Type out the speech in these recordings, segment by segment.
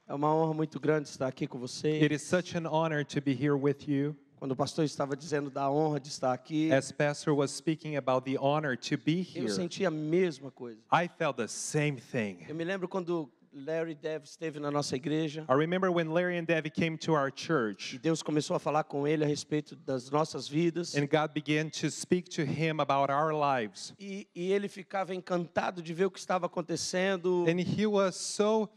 É uma honra muito grande estar aqui com você. It is such an honor to be here with you. Quando o pastor estava dizendo da honra de estar aqui, As Pastor was speaking about the honor to be eu here, senti a mesma coisa. I felt the same thing. Eu me lembro quando Larry Dev esteve na nossa igreja I remember when Larry and Debbie came to our e church, Deus começou a falar com ele a respeito das nossas vidas. and God began to speak to him about our lives. E ele ficava encantado de ver o que estava acontecendo. And he was so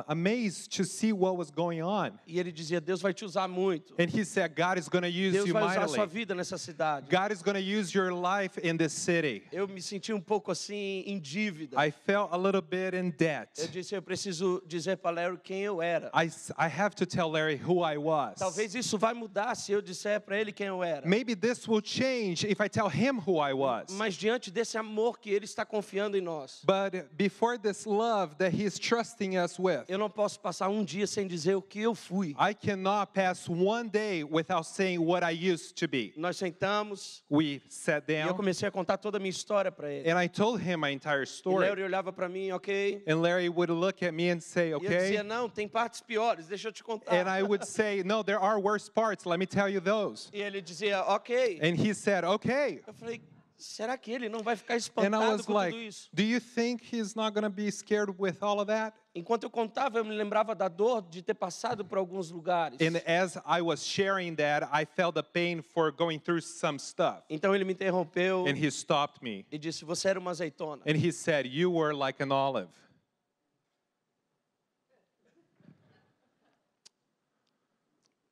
amazed to see what was going on. E ele dizia, Deus vai te usar muito. And he said, God is going to use Deus you vai usar a sua mightily. vida nessa cidade. God is going to use your life in this city. Eu me senti um pouco assim em dívida. I felt a little bit in Eu debt. disse, eu preciso dizer para Larry quem eu era. I have to tell Larry who I was. Talvez isso vai mudar se eu disser para ele quem eu era. Maybe this will change if I tell him who I was. Mas diante desse amor que ele está confiando em nós, But before this love that he's trusting us with, eu não posso passar um dia sem dizer o que eu fui. I cannot pass one day without saying what I used to be. Nós sentamos We sat e eu down comecei a contar toda a minha história para ele. and I told him my entire E story. Larry olhava para mim, ok? And Larry would look at me and say, E eu dizia, okay. não, tem partes piores, deixa eu te contar. And I would say, no, there are worse parts. Let me tell you those. E ele dizia, ok. And he said, okay. Eu falei, será que ele não vai ficar And I espantado was com like, tudo isso? do you think he's not going to be scared with all of that? Enquanto eu contava, eu me lembrava da dor de ter passado por alguns lugares. And as I was sharing that, I felt the pain for going through some stuff. Então ele me interrompeu And he stopped me. e disse, você era uma azeitona. And he said, you were like an olive.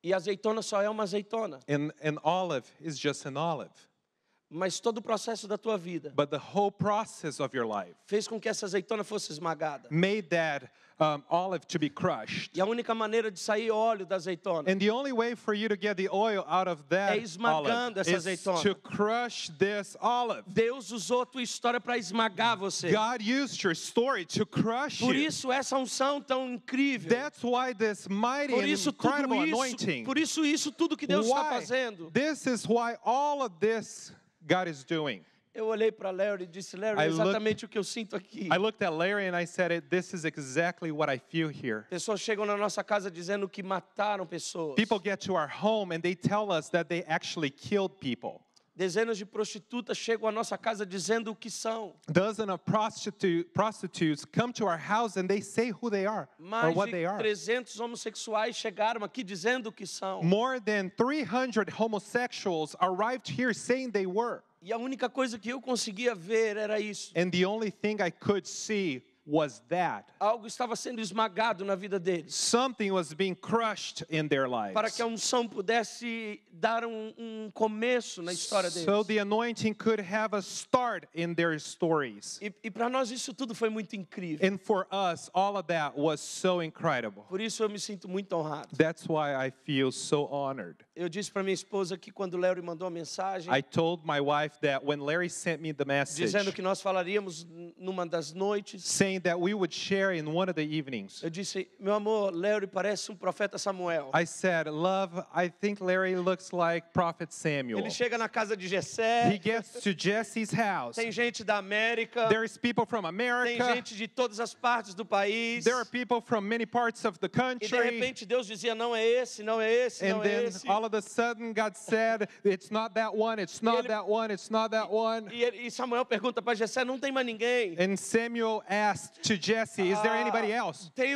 E a azeitona só é uma azeitona. And an olive is just an olive. Mas todo o processo da tua vida But the whole process of your life fez com que essa azeitona fosse esmagada. made that olive to be crushed. E a única maneira de sair óleo da azeitona And the only way for you to get the oil out of that é esmagando olive essa is azeitona. to crush this olive. Deus usou a tua história para esmagar você. God used your story to crush Por you. isso essa unção tão incrível. That's why this mighty Por and isso tudo incredible isso, anointing. por isso tudo que Deus está Why? fazendo. This is why all of this God is doing. Eu olhei para Larry e disse, Larry, é I exatamente o que eu sinto aqui. I looked at Larry and I said, this is exactly what I feel here. Pessoas chegam na nossa casa dizendo que mataram pessoas. People get to our home and they tell us that they actually killed people. Dezenas de prostitutas chegam à nossa casa dizendo o que são. Dozens of prostitutes come to our house and they say who they are or Mais what de they are. 300 homossexuais chegaram aqui dizendo o que são. More than 300 homosexuals arrived here saying they were. E a única coisa que eu conseguia ver era isso. And the only thing I could see was that. Algo estava sendo esmagado na vida deles. Something was being crushed in their lives. Para que a unção pudesse dar um começo na história deles. So the anointing could have a start in their stories. E para nós isso tudo foi muito incrível. And for us, all of that was so incredible. Por isso eu me sinto muito honrado. That's why I feel so honored. Eu disse para minha esposa que quando o Larry mandou a mensagem, I told my wife that when Larry sent me the message, dizendo que nós falaríamos numa das noites, saying that we would share in one of the evenings, eu disse, meu amor, Larry parece profeta Samuel. I said, love, I think Larry looks like Prophet Samuel. Ele chega na casa de He Jessé, gets to Jesse's house. tem gente da América, There's people from tem America. gente de todas as partes do país. There are people from many parts of the E de country. repente Deus dizia, não é esse, não é esse, And não é then esse. all of a sudden God said, it's not that one, it's not ele- that one, it's not that one. E Samuel pergunta para Jessé, não tem mais ninguém. And Samuel asked to Jesse, is there anybody else? Tem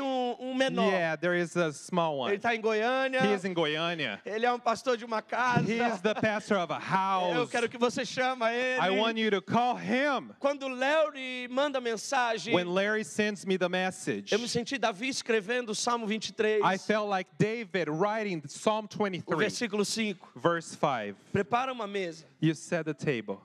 menor. Yeah, there is a small Ele one. está em Goiânia. He is in Goiânia. Ele é pastor de uma casa. He is the pastor of a Eu house. quero que você chame ele. I want you to call him. Quando Larry manda mensagem, When Larry sends me the message, eu me senti Davi escrevendo o Salmo 23, I felt like David writing Psalm o 23, versículo 5. verse 5. Prepara uma mesa. You set the table.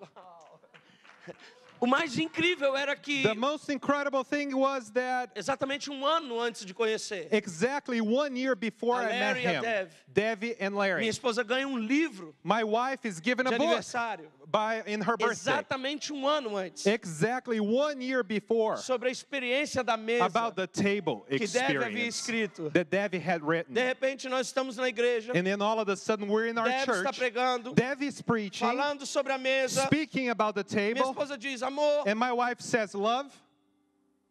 O mais incrível era que The most incredible thing was that exatamente um ano antes de conhecer, exactly 1 year before A I met Larry e a him, Dev. Debbie and minha Larry, esposa ganha livro my wife is given de a book aniversário. in her birthday. Exatamente um ano antes. Exactly 1 year before, Sobre a experiência da mesa about the table que Debbie havia experience escrito. that Debbie had written. De repente nós estamos na igreja, And then all of a sudden we're in our Debbie está church, pregando, Debbie's preaching, falando sobre a mesa. speaking about the Minha table, esposa diz, amor, and my wife says, love,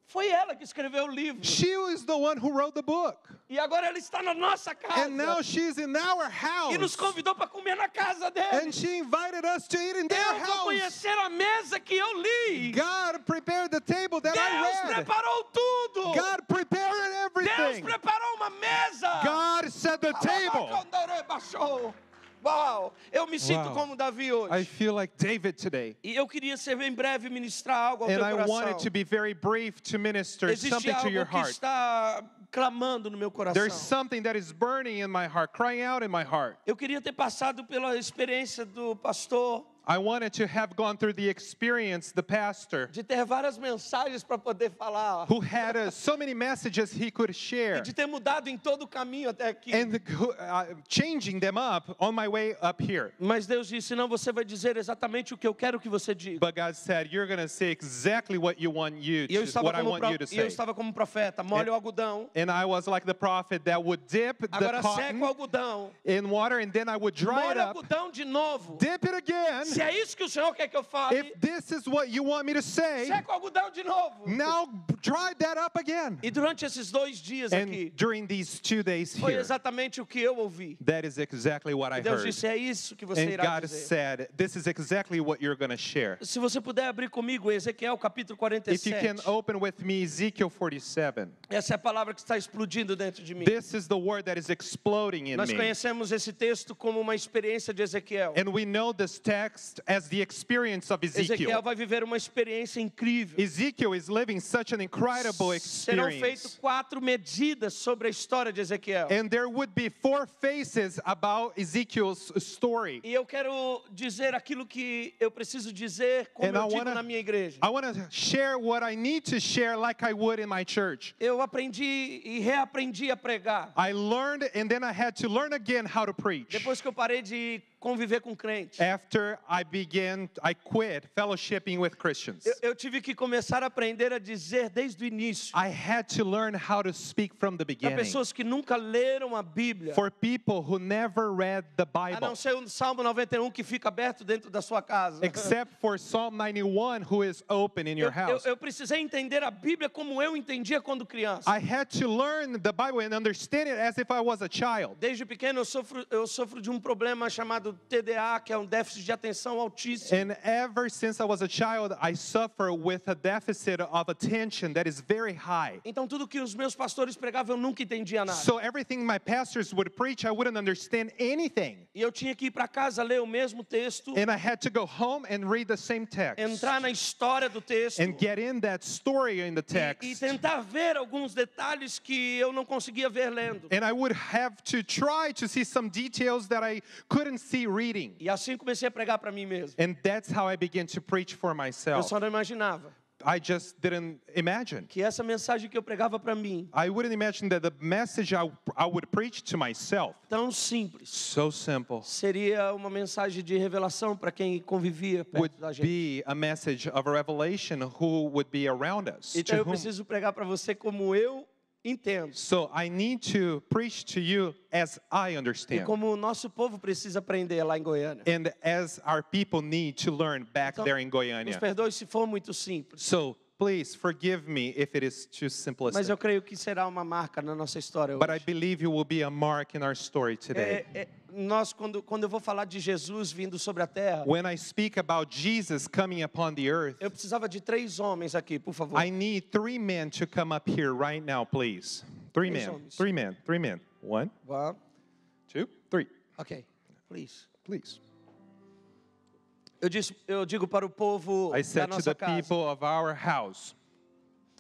Foi ela que escreveu o livro. She was the one who wrote the book. E agora ela está na nossa casa. And now she's in our E nos house. convidou para comer na casa dele. And she invited us to eat in their Eu vou house. conhecer a mesa que eu li. God prepared the table that I Deus read. preparou tudo. God prepared Deus everything. preparou uma mesa. God set the table. Uau, eu me sinto Wow. como Davi I hoje. feel like David today. E eu queria ser bem breve e ministrar algo ao And teu I wanted coração. to be very brief to minister Existe something to your algo que heart. está clamando no meu coração. There's something that is burning in my heart, crying out in my heart. Eu queria ter passado pela experiência do pastor, I wanted to have gone through the experience, the pastor, de ter várias mensagens para poder falar, who had so many messages he could e share, de ter mudado em todo o caminho até aqui. and changing them up on my way up here. Mas Deus disse, não, você vai dizer exatamente o que eu quero que você diga. But God said, you're going to say exactly what you want you E eu to, estava what I como, want you to e eu say. estava como profeta, molha o algodão, And I was like the prophet that would dip the agora seca o cotton algodão, in water, and then I would dry it molha o up, algodão de novo. dip it again. Se é isso que o Senhor quer que eu fale, If this is what you want me to say, seca o algodão de novo. now dry that up again. E durante esses 2 dias aqui, And during these 2 days foi here, exatamente o que eu ouvi. that is exactly what I E Deus heard. disse, é isso que você And irá God dizer. said, this is exactly what you're going to share. Se você puder abrir comigo Ezequiel capítulo If you can 47. open with me Ezekiel 47. Essa é a palavra que está explodindo dentro de mim. This is the word that is exploding in Nós me. conhecemos esse texto como uma experiência de Ezequiel. And we know this text as the experience of Ezequiel Ezekiel. vai viver uma experiência incrível. Ezekiel is living such an incredible Serão feitas experience. 4 medidas sobre a história de Ezequiel. And there would be 4 faces about Ezekiel's story. E eu quero dizer aquilo que eu preciso dizer, como And eu digo na minha igreja. I want to share what I need to share like I would in my church. Eu aprendi e reaprendi a pregar. I learned and then I had to learn again how to preach. Depois que eu parei de conviver com crente. After I quit fellowshipping with Christians. Eu tive que começar a aprender a dizer desde o início. I had to learn how to speak from the Para beginning. pessoas que nunca leram a Bíblia. For people who never read the A não Bible. ser o Salmo 91 que fica aberto dentro da sua casa. Except for Psalm 91 who is open in your house. Eu precisei entender a Bíblia como eu entendia quando criança. I had to learn the Bible and understand it as if I was a child. Desde pequeno eu sofro de um problema chamado TDA, que é um déficit de atenção altíssimo. And ever since I was a child, I suffer with a deficit of attention that is very high. Então tudo que os meus pastores pregavam eu nunca entendia nada. So everything my pastors would preach, I wouldn't understand anything. E eu tinha que ir para casa ler o mesmo texto, And I had to go home and read the same text. entrar na história do texto And get in that story in the e text. tentar ver alguns detalhes que eu não conseguia ver lendo. And I would have to try to see some details that I couldn't see reading. E assim comecei a pregar para mim mesmo. And that's how I began to preach for Eu myself. só não imaginava I just didn't imagine. que essa mensagem que eu pregava para mim, I wouldn't imagine that the message I would preach to myself, tão simples, so simple, seria uma mensagem de revelação para quem convivia would perto da gente. be a message of a revelation who would be around us. Então To eu whom. preciso pregar para você como eu entendo. So I need to preach to you as I E understand. como o nosso povo precisa aprender lá em Goiânia. And as our people need to learn back Então, there in Nos Goiânia. perdoe se for muito simples, So please forgive me if it is too mas simplistic. eu creio que será uma marca na nossa história But I hoje. believe you will be a mark in our story today. Nós, quando eu vou falar de Jesus vindo sobre a terra, When I speak about Jesus coming upon the earth, eu precisava de 3 homens aqui, por favor. I need 3 men to come up here right now, please. 3 Três men. homens. 3 men. 3 men. 1, One, 2, 3. ok, please. Please. Eu digo para o povo I da said to nossa the casa people of our house,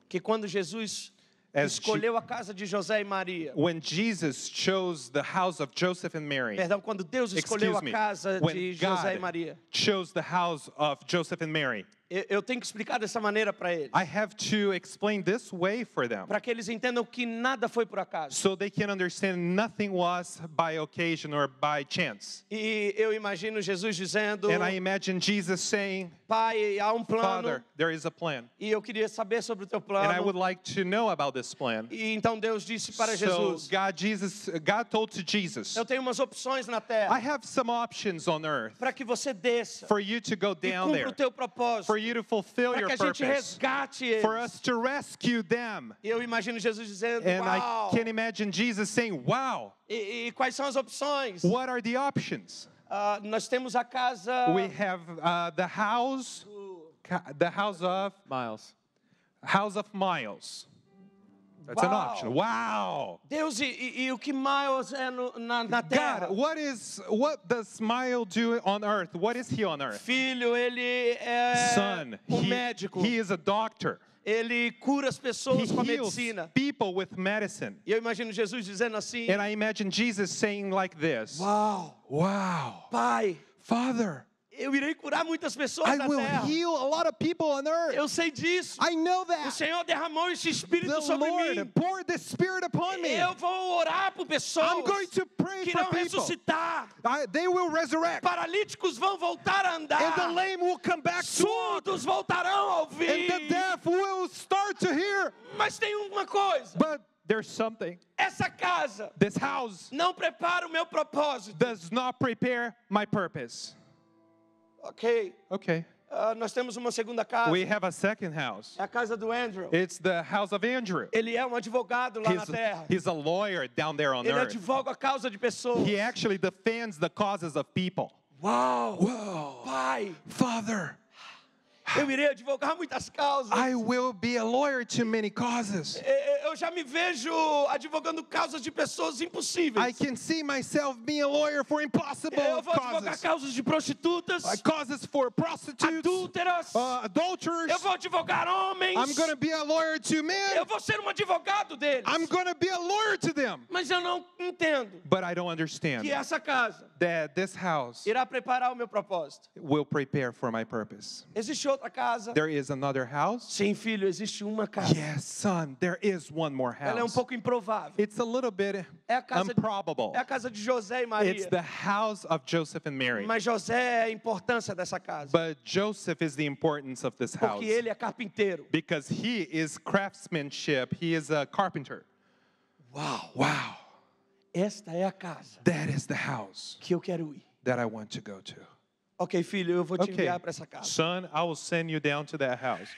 que quando Jesus As escolheu a casa de José e Maria, when Jesus chose the house of Joseph and Mary, perdão, quando Deus escolheu excuse a me, casa when de José e God Maria, chose the house of Joseph and Mary, eu tenho que explicar dessa maneira para eles, I have to explain this way for them para que eles entendam que nada foi por acaso. so they can understand nothing was by occasion or by chance. E eu imagino Jesus dizendo, And I imagine Jesus saying, Pai, há plano, Father, there is a plan. e eu queria saber sobre o teu And I would plano. like to know about this plan. E então Deus disse para So Jesus, God told to Jesus, eu tenho umas opções na I terra have some options on earth para que você desça for you to go e down cumpra there, o teu propósito. for you to fulfill para your que a gente purpose, resgate for eles. us to rescue them. Eu imagino Jesus dizendo, And I uau! can imagine Jesus saying, wow, E quais são as opções? what are the options? Nós temos a casa We have the house of Miles. That's an Wow. option. Wow. Deus, e o que Miles é na terra? God, what does Miles do on earth? What is he on earth? Filho, ele é Son. médico. He is a doctor. Ele cura as He pessoas com a heals medicina. people with medicine. E eu imagino Jesus dizendo assim, And I imagine Jesus saying like this. uau, Wow. Pai, Father, eu irei curar muitas pessoas I na will terra. heal a lot of people on earth. Eu sei disso. I know O that. Senhor derramou esse Espírito The sobre mim. Lord poured the Spirit upon me. Eu vou orar por pessoas I'm going to pray que for irão people. ressuscitar. They will resurrect. Paralíticos vão voltar a andar. And the lame will come back to walk. Surdos voltarão a ouvir. And the deaf will start to hear. Mas tem uma coisa. But there's something. Essa casa This house não prepara o meu propósito. does not prepare my purpose. Ok. Okay. Nós temos uma segunda casa. We have a second house. É a casa do Andrew. It's the house of Andrew. Ele é um advogado lá na terra. He's a lawyer down there on Ele earth. advoga a causa de pessoas. He actually defends the causes of people. Uau! Whoa. Pai, Father, eu irei advogar muitas causas. I will be a lawyer to many causes. Eu já me vejo advogando causas de pessoas impossíveis. I can see myself being a lawyer for impossible Eu vou advogar causes. causas de prostitutas, Causes for prostitutes, adúlteras. adulterers. Eu vou advogar homens. I'm going to be a lawyer to men. Eu vou ser um advogado deles. I'm going to be a lawyer to them. Mas eu não entendo But I don't understand que essa casa that this house irá preparar o meu propósito. will prepare for my purpose. Existe outra casa? There is another house. Sim, filho, existe uma casa. Yes, son, there is one more Ela é house. pouco improvável. It's a little bit É a casa, improbable. é a casa de José e Maria. It's the house of Joseph and Mary. Mas José é a importância dessa casa. But Joseph is the importance of this house. Porque ele é carpinteiro. Because he is craftsmanship. He is a carpenter. Uau! Wow. Esta é a casa That is the house que eu quero ir. that I want to go to. Ok, filho, eu vou te Okay, enviar para essa casa. son, I will send you down to that house.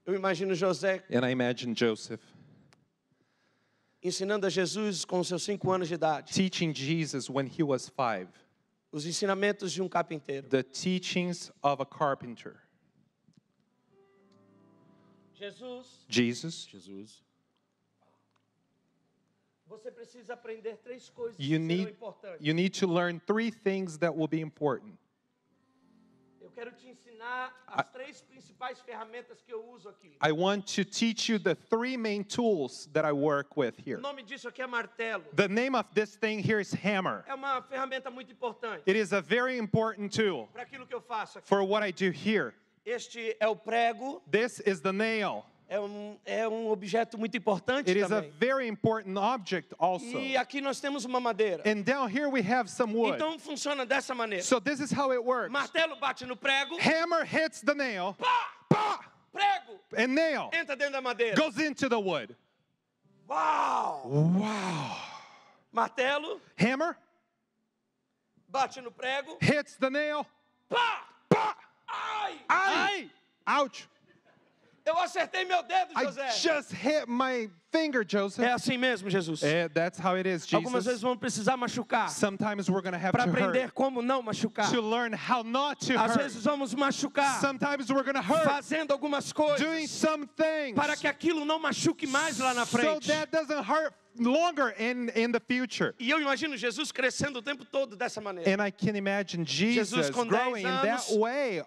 Eu imagino José And I imagine Joseph ensinando a Jesus com seus 5 anos de idade. teaching Jesus when he was 5. Os ensinamentos de um carpinteiro. The teachings of a carpenter. Jesus, Jesus, você precisa aprender 3 coisas que you serão importantes. need to learn 3 things that will be important. Eu quero te ensinar as 3 principais ferramentas que eu uso aqui. I want to teach you the 3 main tools that I work with O here. nome disso aqui é martelo. The name of this thing here is hammer. É uma ferramenta muito importante It is a very important tool para aquilo que eu faço aqui. for what I do here. Este é o prego. This is the nail. É um objeto muito importante It is a também. very important object also. E aqui nós temos uma madeira. And down here we have some wood. Então funciona dessa maneira. So this is how it works. Martelo bate no prego. Hammer hits the nail. Pá! Bah! Prego And nail entra dentro da madeira. goes into the wood. Uau! Wow. Martelo Hammer bate no prego. hits the nail. Pá! Bah! Ai! Ai! Ouch. Eu acertei meu dedo, I José. just hit my finger, Joseph. É assim mesmo, Jesus. That's how it is, Algumas vezes Jesus. vamos precisar machucar Sometimes we're going to have para to aprender hurt como não machucar. to learn how not to Às hurt. vezes vamos machucar Sometimes we're going to hurt fazendo algumas coisas doing some things para que aquilo não machuque mais lá na so frente. that doesn't hurt longer in the future. E eu imagino Jesus crescendo o tempo todo dessa maneira. And I can imagine Jesus com 10 growing in that anos, way,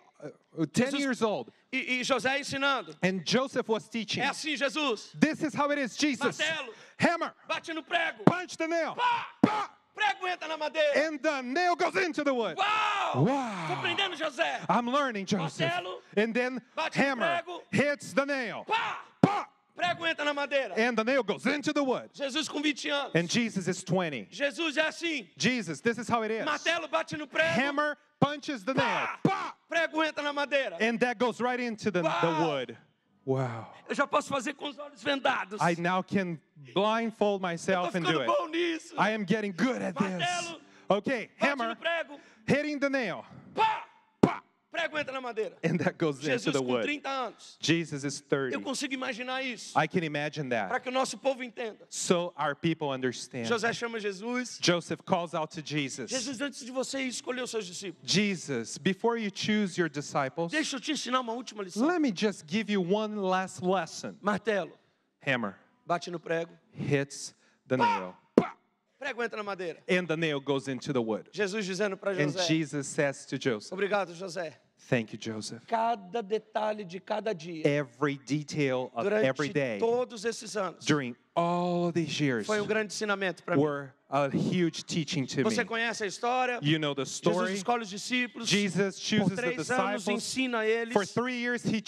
10 Jesus- years old. E José ensinando. And Joseph was teaching. É assim, Jesus. This is how it is, Jesus. Martelo. Hammer, Bate no prego. punch the nail. Pá! Bah! Prego entra na madeira. And the nail goes into the wood. Uau! Wow. Tô aprendendo, José. I'm learning, Joseph. Martelo. And then Bate no hammer prego. hits the nail. Pá! Bah! Prego entra na madeira. And the nail goes into the wood. Jesus com 20 anos. And Jesus is 20. Jesus é assim. Jesus, this is how it is. Martelo bate no prego. Hammer punches the nail. Pá! Bah! Prego entra na madeira. And that goes right into the Wow. wood. Wow. Eu já posso fazer com os olhos vendados. I now can blindfold Eu tô myself and do ficando it. bom nisso. I am getting good at this. Martelo. Okay, Bate hammer, no prego. hitting the nail. Pá! Pah! Prego entra na madeira. And that goes into Jesus the com wood. 30 anos. Jesus is 30. Eu consigo imaginar isso. I can imagine Para that. que o nosso povo entenda. So our people understand. José chama Jesus. Joseph calls out to Jesus. Jesus, antes de você ir escolher os seus discípulos, Jesus, before you choose your disciples, deixa eu te ensinar uma última lição. let me just give you one last lesson. Martelo, Hammer bate no prego. hits the nail, Prego entra na madeira. and the nail goes into the wood. Jesus dizendo para And José. Jesus says to Joseph, Obrigado, José. thank you, Joseph. Cada detalhe de cada dia, Every detail of every durante day, todos esses anos, during all these years, foi grande ensinamento para mim. were a huge teaching to me. Você conhece a história? You know the Jesus story. escolhe os discípulos. Jesus Por chooses the 3 anos disciples. ensina eles. For 3 years, he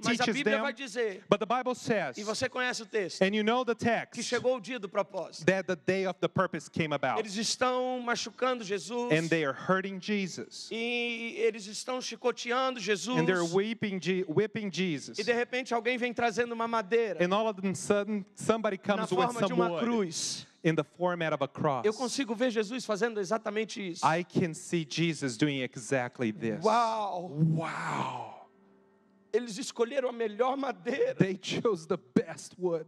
Mas a teaches Bíblia vai them. dizer, But the Bible says, e você conhece o texto, and you know the que text, chegou o dia do propósito. that the day of the purpose came about. Eles estão machucando Jesus. And they are hurting Jesus. E eles estão chicoteando Jesus. And they're whipping Jesus. E de repente alguém vem trazendo uma madeira And all of a sudden, somebody na comes with forma de some uma wood cruz. in the format of a cross. Eu consigo ver Jesus fazendo exatamente isso. I can see Jesus doing exactly this. Uau! Wow. Eles escolheram a melhor madeira. They chose the best wood.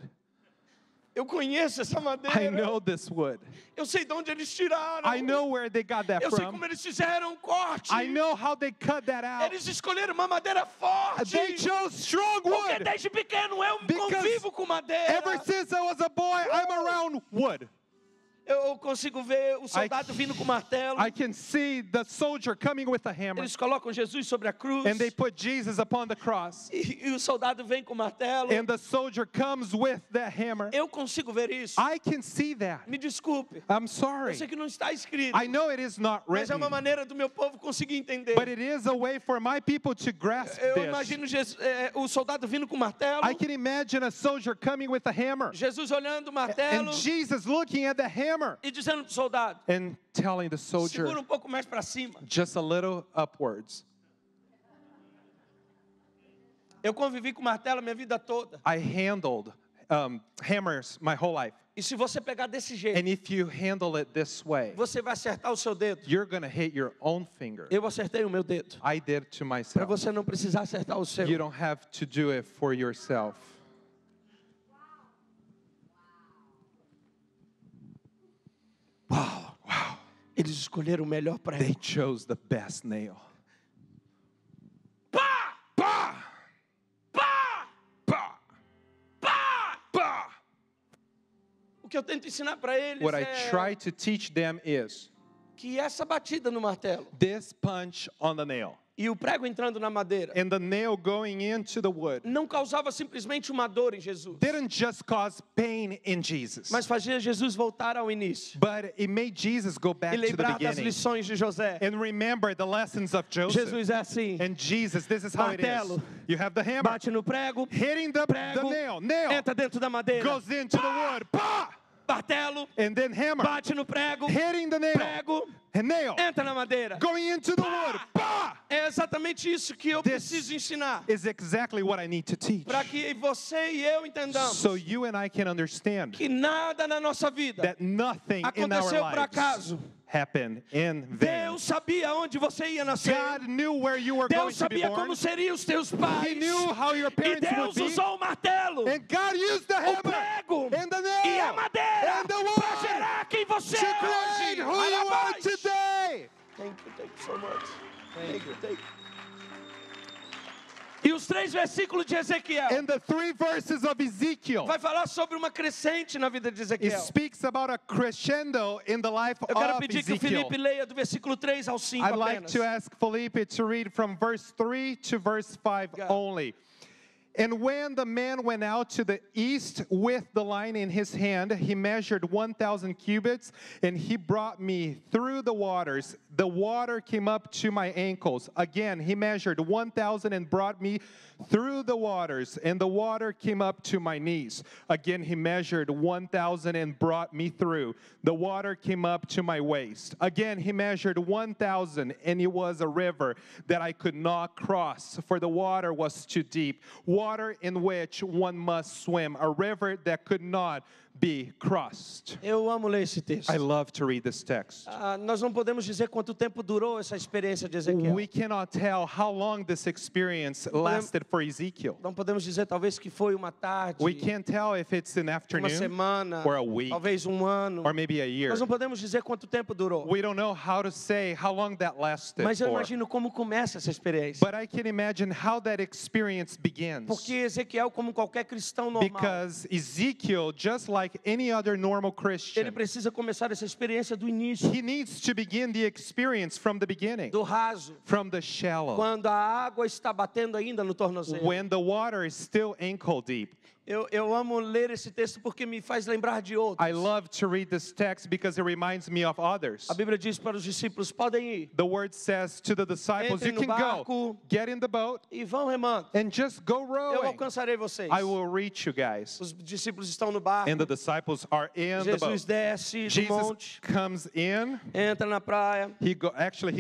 Eu conheço essa madeira. I know this wood. Eu sei de onde eles tiraram. I know where they got that Eu sei from. como eles fizeram um corte. I know how they cut that out. Eles escolheram uma madeira forte. They chose strong Porque wood. desde pequeno eu Because convivo com madeira. Ever since I was a boy, I'm around wood. Eu consigo ver o soldado vindo com martelo. I can see the soldier coming with a hammer. Eles colocam Jesus sobre a cruz. And they put Jesus upon the cross. E o soldado vem com o martelo. And the soldier comes with the hammer. Eu consigo ver isso. I can see that. Me desculpe. I'm Eu sorry. sei que não está escrito. I know it is not Mas é written. uma maneira do meu povo conseguir entender. But it is a way for my people to grasp Eu this. imagino o soldado vindo com o martelo. I can imagine a soldier coming with a hammer. Jesus olhando o And martelo Jesus looking at the hammer e dizendo para o soldado: and telling the soldier, segura pouco mais para cima. just a little upwards. Eu convivi com martelo a minha vida toda. I handled hammers my whole life. E se você pegar desse jeito, And if you handle it this way, você vai acertar o seu dedo. you're going to hit your own finger. Eu acertei o meu dedo. I did to Para myself. você não precisar acertar o seu. You don't have to do it for yourself. Uau! Wow. Eles escolheram o melhor para They ele. chose the best nail. Pá! Bah! Pá! Bah! Pá! Bah! O que eu tento ensinar para eles What I é try to teach them is que essa batida no martelo this punch on the nail e o prego entrando na madeira and the nail going into the wood não causava simplesmente uma dor em Jesus, didn't just cause pain in Jesus, mas fazia Jesus voltar ao início but it made Jesus go back e to the lembrar das beginning lições de José. and remember the lessons of Joseph. Jesus é assim: And Jesus, this is how it is. Martelo. You have the hammer bate no prego, hitting the prego, nail entra dentro da madeira, goes into the wood, bah! martelo, And then hammer bate no prego, hitting the nail prego, and nail entra na madeira. going into the wood, bah! É exatamente isso que eu This preciso ensinar, is exactly what I need to teach. para que você e eu entendamos So you and I can understand que nada na nossa vida that nothing in our aconteceu por lives acaso. happened in vain. Deus sabia onde você ia nascer. God knew where you were going Deus to be sabia born. como seriam os teus pais. He knew how your E parents would Deus be. usou o martelo, And God used the o hammer prego and the e a nail madeira and the para wood gerar quem você to é create hoje. who you are Parabéns. today. Thank you so much. Thank you. E os 3 versículos de Ezequiel And the 3 verses of Ezekiel, vai falar sobre uma crescente na vida de it Ezequiel. speaks about a crescendo in the life Eu quero of pedir que o Ezekiel. Felipe leia do versículo 3 ao 5 I'd like apenas. to ask Felipe to read from verse 3 to verse 5 Yeah. only. And when the man went out to the east with the line in his hand, he measured 1,000 cubits, and he brought me through the waters. The water came up to my ankles. Again, he measured 1,000 and brought me through the waters, and the water came up to my knees. Again, he measured 1,000 and brought me through. The water came up to my waist. Again, he measured 1,000, and it was a river that I could not cross, for the water was too deep. water in which one must swim, a river that could not be crossed. Eu amo ler esse texto. I love to read this text. Nós não podemos dizer quanto tempo durou essa experiência de Ezequiel. We cannot tell how long this experience lasted for Ezekiel. Não podemos dizer talvez que foi uma tarde, We can't tell if it's an uma afternoon semana, or a week talvez um ano. or maybe a year. Nós não podemos dizer quanto tempo durou. We don't know how to say how long that lasted Mas eu for. imagino como começa essa experiência. But I can imagine how that experience begins. Porque Ezequiel, como qualquer cristão normal, Because Ezekiel, just like any other normal ele Christian, precisa começar essa experiência do início, he needs to begin the experience from the beginning, do raso, from the shallow, quando a água está batendo ainda no tornozelo. when the water is still ankle deep. Eu amo ler esse texto porque me faz lembrar de outros. I love to read this text because it reminds me of others. A Bíblia diz para os discípulos, podem ir The word says to the disciples, Entrem you can no go, barco. get in the boat, e vão remando. and just go Eu rowing. alcançarei vocês. I will reach you guys. Os discípulos estão no barco. And the disciples are in the Jesus boat. desce do Jesus monte, comes in. entra na praia, He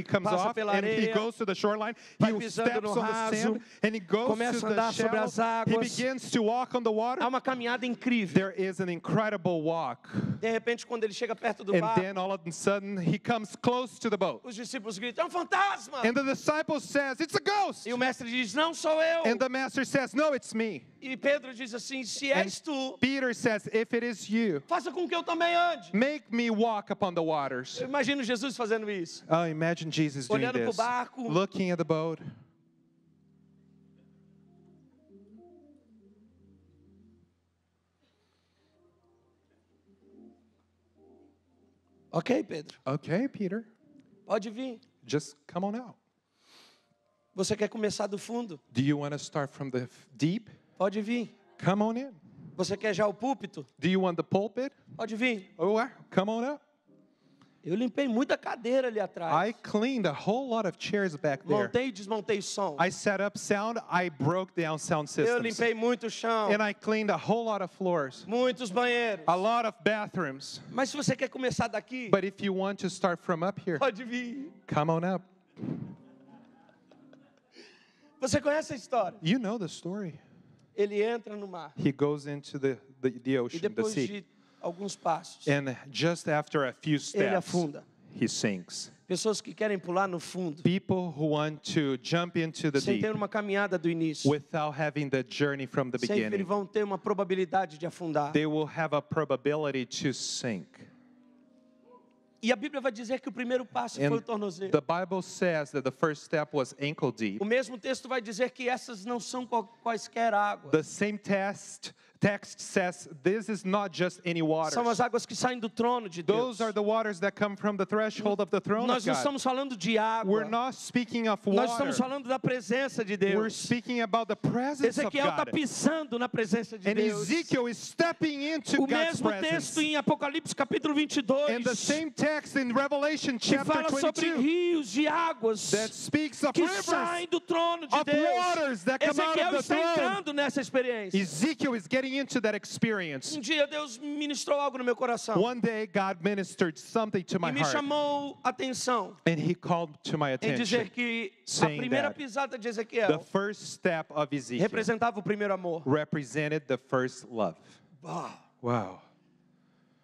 comes Passa off pela and he areia, goes to the shoreline. vai He pisando steps no on the raso, sand and he goes começa to a the andar sobre shallow. as He águas. begins to walk on the water. há uma caminhada incrível. There is an incredible walk. De repente, quando ele chega perto do And barco, then all of a sudden he comes close to the boat. os discípulos gritam, é um fantasma! And the disciple says, it's a ghost. E o mestre diz, não sou eu. And the master says, no, it's me. E Pedro diz assim, se And és tu, Peter says, if it is you, faça com que eu também ande. make me walk upon the waters. Eu imagino Jesus fazendo isso. Oh, imagine Jesus doing Olhando pro this, barco. looking at the boat. Ok, Pedro, Okay, Peter, pode vir. just come on out. Você quer começar do fundo? Do you want to start from the deep? Pode vir. Come on in. Você quer já o púlpito? Do you want the pulpit? Pode vir. Oh, come on up. Eu limpei muita cadeira ali atrás. I cleaned a whole lot of chairs back there. Montei e desmontei som. I set up sound. I broke down sound Eu systems. limpei muito o chão. And I cleaned a whole lot of floors, Muitos banheiros. a lot of bathrooms. Mas se você quer começar daqui, But if you want to start from up here, pode vir. come on up. Você conhece a história? You know the story. Ele entra no mar. He goes into the E ocean, the depois sea. de alguns passos, And just after a few ele steps, afunda. he sinks. Pessoas que querem pular no fundo, People who want to jump into the sem deep ter uma caminhada do início, without having the journey from the sempre beginning, vão ter uma probabilidade de afundar. they will have a probability to sink. E a Bíblia vai dizer que o primeiro passo foi o And tornozelo. the Bible says that the first step was ankle deep. O mesmo texto vai dizer que essas não são quaisquer águas. The same text says this is not just any water. São as águas que saem do trono de Deus. Those are the waters that come from the threshold of the throne Nós of não God. estamos falando de água. We're not speaking of Nós water. estamos falando da presença de We're Deus. speaking about the presence of Ezequiel está God. pisando na presença de And Deus. Ezekiel is stepping into O God's mesmo texto presence. em Apocalipse capítulo 22 And the same text in Revelation que chapter fala sobre 22 rios de águas that speaks of que rivers saem do trono de of Deus. waters that come out Ezequiel of the está throne. entrando nessa experiência. Ezekiel is getting into that experience. Dia Deus ministrou algo no meu coração One day God ministered something to my e me heart. chamou a atenção And he called to my em attention. dizer que a saying primeira that pisada de The Ezequiel first step of Ezekiel representava o primeiro amor. represented the first love. Uau. Wow.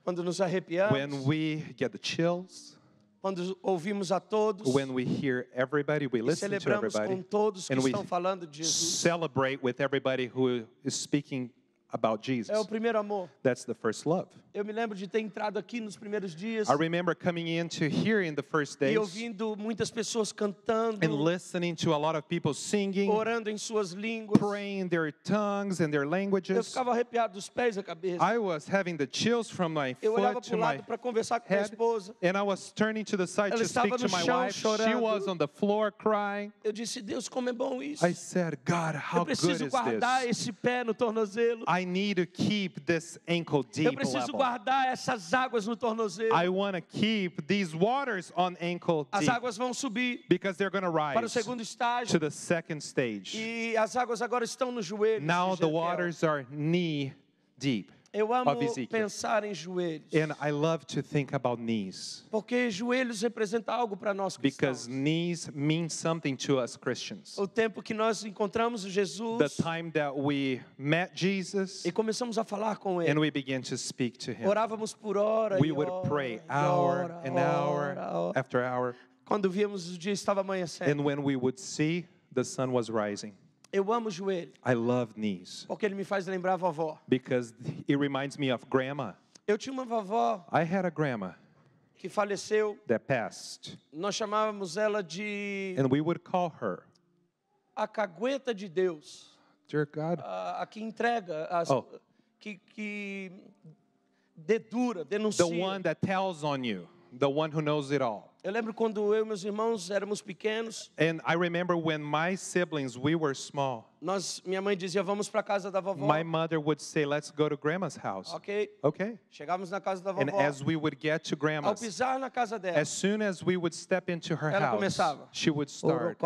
Quando nos arrepiamos, When we get the chills, quando ouvimos a todos when we hear everybody, we e listen to celebramos com everybody, todos que and we estão falando de Jesus. celebrate with everybody who is speaking about Jesus. É o primeiro amor. That's the first love. Eu me lembro de ter entrado aqui nos primeiros dias I remember coming into here in the first e days ouvindo muitas pessoas cantando, and listening to a lot of people singing, orando em suas línguas. praying in their tongues and their Eu languages. ficava arrepiado dos pés à cabeça. I was having the chills from my Eu olhava foot para to o my lado para conversar com minha head, esposa. and I was turning to the side Ela to speak estava to no my chão wife. She chorando. was on the floor crying. Eu disse, Deus, como é bom isso. I said, God, Eu how good preciso is guardar this? esse pé no tornozelo. I need to keep this ankle Eu deep preciso level. guardar essas águas no tornozelo. I want to keep these waters on ankle As deep águas vão subir because they're going to para o rise segundo to estágio. the second stage. E as águas agora estão nos joelhos. Now de the Ezequiel. waters are knee deep. Eu amo of Ezekiel. pensar em joelhos. And I love to think about knees. Porque joelhos representam algo para nós Because cristãos. knees mean something to us Christians. O tempo que nós encontramos The Jesus time that we met Jesus e começamos a falar com Ele. and we began to speak to Him. Orávamos por hora We e would hora, pray e hour hora, and hour hora. after hour. Quando víamos o dia estava amanhecendo. And when we would see, the sun was rising. Eu amo o joelho, I love knees porque ele me faz lembrar a vovó. because it reminds me of grandma. Eu tinha uma vovó I had a grandma que faleceu. that passed, Nós chamávamos ela de and we would call her, a cagueta de Deus. Dear God. A que entrega, Oh. que dedura, The denuncia. one that tells on you, the one who knows it all. Eu lembro quando eu e meus irmãos éramos pequenos, And I remember when my siblings, we were small, minha mãe dizia, vamos para a casa da vovó. my mother would say, let's go to grandma's house. Ok? Okay. Chegávamos na casa da And vovó. as we would get to Ao grandma's, pisar na casa dela, as soon as we would step into her ela house, começava. she would start.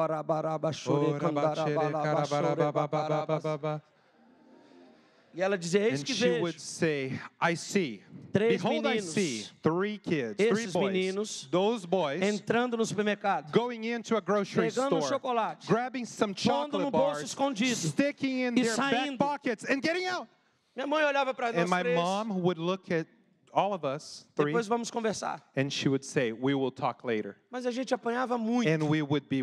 E ela dizia, eis And que she would vejo say, I see. Três Behold, I meninos. see 3 kids, 3 Esses boys. meninos Those boys entrando no supermercado, going into a grocery pegando um store, chocolate, grabbing some pondo no chocolate bolso bars, escondido sticking in e their back saindo. pockets and getting out. Minha mãe olhava para nós And my três, mom would look at all of us, 3, depois vamos conversar. and she would say, we will talk later. Mas a gente apanhava muito. And we would be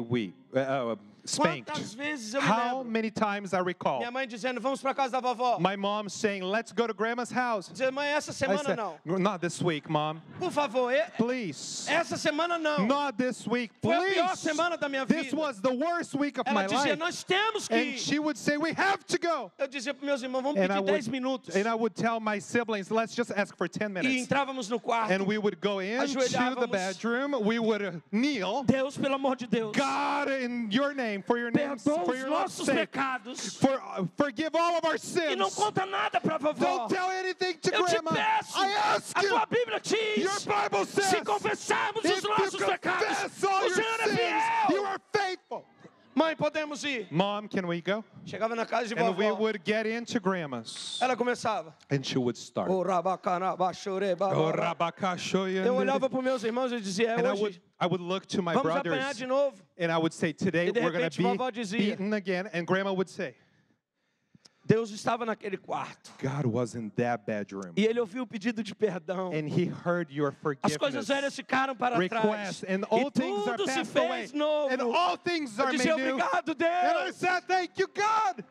spanked. Quantas vezes eu me How lembro? many times I recall Minha mãe dizendo, vamos para a casa da vovó. my mom saying, let's go to grandma's house. Dizia, mãe, essa I semana said, não. not this week, mom. Por favor, Please. essa semana não. Not this week, Foi a pior please. semana da minha This vida. was the worst week of Ela my dizia, life. nós temos que And ir. she would say, we have to go. Eu dizia para meus irmãos, vamos And pedir 10 minutos. I would tell my siblings, let's just ask for 10 E minutes. entrávamos no quarto. And we would go into the Ajoelhávamos. bedroom. We would kneel. Deus, pelo amor de Deus, God, in your name, for your name, perdoa for os your nossos sake, pecados. forgive all of our E não sins. conta nada para vovó. Don't tell anything to Eu te grandma. peço, I ask a you. tua Bíblia diz, Your Bible says, se confessarmos if os you nossos pecados, confess all o your Senhor é sins, you fiel. are faithful. Mãe, podemos ir. Mom, can we go? Chegava na casa de And we vovó. would get into grandma's. Ela começava. And she would start. Oh, rabacaraba, chore, babá. Eu olhava para os meus irmãos e dizia, é And hoje. I would look to my Vamos apanhar brothers de novo. and I would say, today E de we're going repente, to vovó be dizia. beaten again. And grandma would say, Deus estava naquele quarto. God was in that bedroom. E ele ouviu o pedido de perdão. And he heard your As coisas forgiveness velhas ficaram para trás. request. And E all things are tudo se passed away. fez novo. And all things Eu are dizia, made new. obrigado, And I Deus. said, thank you, God.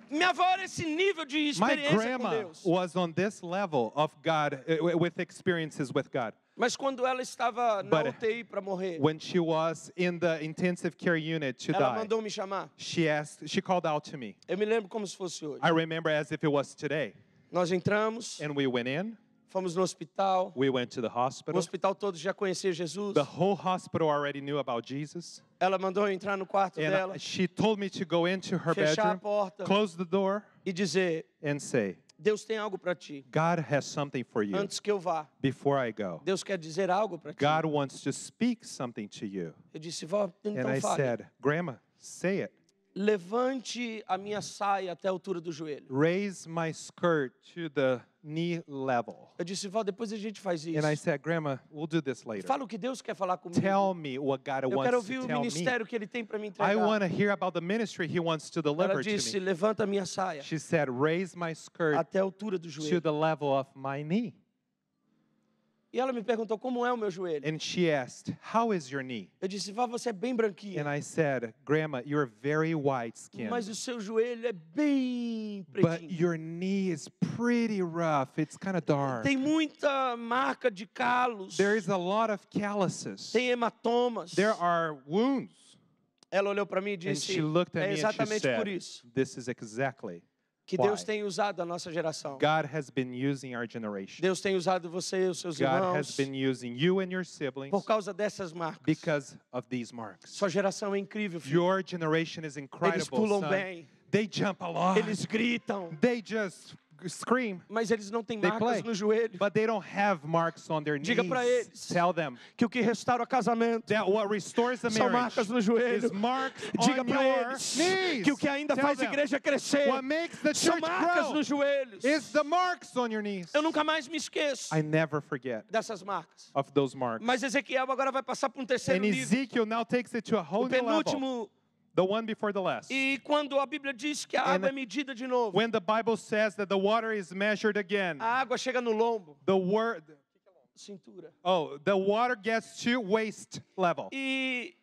Minha avó era esse nível de My experiência com grandma Deus. was on this level of God, with experiences with God. Mas quando ela estava na But UTI para morrer, When she was in the intensive care unit to ela die, mandou me chamar. she called out to me. Eu me lembro como se fosse hoje. I remember as if it was today. Nós entramos, And we went in, fomos no hospital. we went to the O hospital. hospital todo já conhecia Jesus. The whole hospital already knew about Jesus. Ela mandou eu entrar no quarto And dela she told me to go into her Fechar a bedroom, porta. close the door, e dizer, and say, Deus tem algo para ti. God has something for you Antes que eu vá, before I go. Deus quer dizer algo para ti. God wants to speak something to you. Eu disse, vó, And então I fale. said, Grandma, say it. Levante a minha saia até a altura do joelho. Raise my skirt to the knee level. Eu disse, vó, depois a gente faz isso. And I said, Grandma, we'll do this later. Fala o que Deus quer falar comigo. Tell me what God Eu quero wants ouvir to o tell me. ministério que Ele tem para me I entregar. want to hear about the ministry He wants to deliver Ela to disse, me. levanta a minha saia She said, raise my skirt até a altura do to joelho. the level of my knee. E ela me perguntou, como é o meu joelho? And she asked, how is your knee? Eu disse, vó, você é bem branquinha. And I said, Grandma, you're very white skinned, Mas o seu joelho é bem but pretinho. your knee is pretty rough. It's kind of dark. Tem muita marca de calos. There is a lot of calluses. Tem hematomas. There are wounds. Ela olhou para mim e And disse, she looked at é me and she exatamente por said, isso this is exactly que why Deus tem usado a nossa geração. God has been using our generation. Deus tem usado você e os seus God irmãos has been using you and your siblings por causa dessas marcas. because of these marks. Sua geração é incrível, filho. Your generation is Eles incredible, pulam son. bem. They jump a lot. Eles gritam. They just scream, mas eles não têm They marcas play. no joelho. but they don't have marks on their Diga pra knees. eles. Tell them Que o que restaura o casamento that what restores the são marriage marcas no joelho. is marks Diga on pra your eles knees. que o que ainda Tell faz a them igreja crescer what makes the são church marcas grow nos joelhos. is the marks on your knees. Eu nunca mais me esqueço I never forget dessas marcas. of those marks. Mas Ezequiel agora vai passar para um terceiro And nível, Ezekiel now takes it to a whole o new level, penúltimo. the one before the last. E quando a Bíblia diz que a And água é medida de novo, When the Bible says that the water is measured again, a água chega no lombo, the word, cintura. the water gets to waist level. E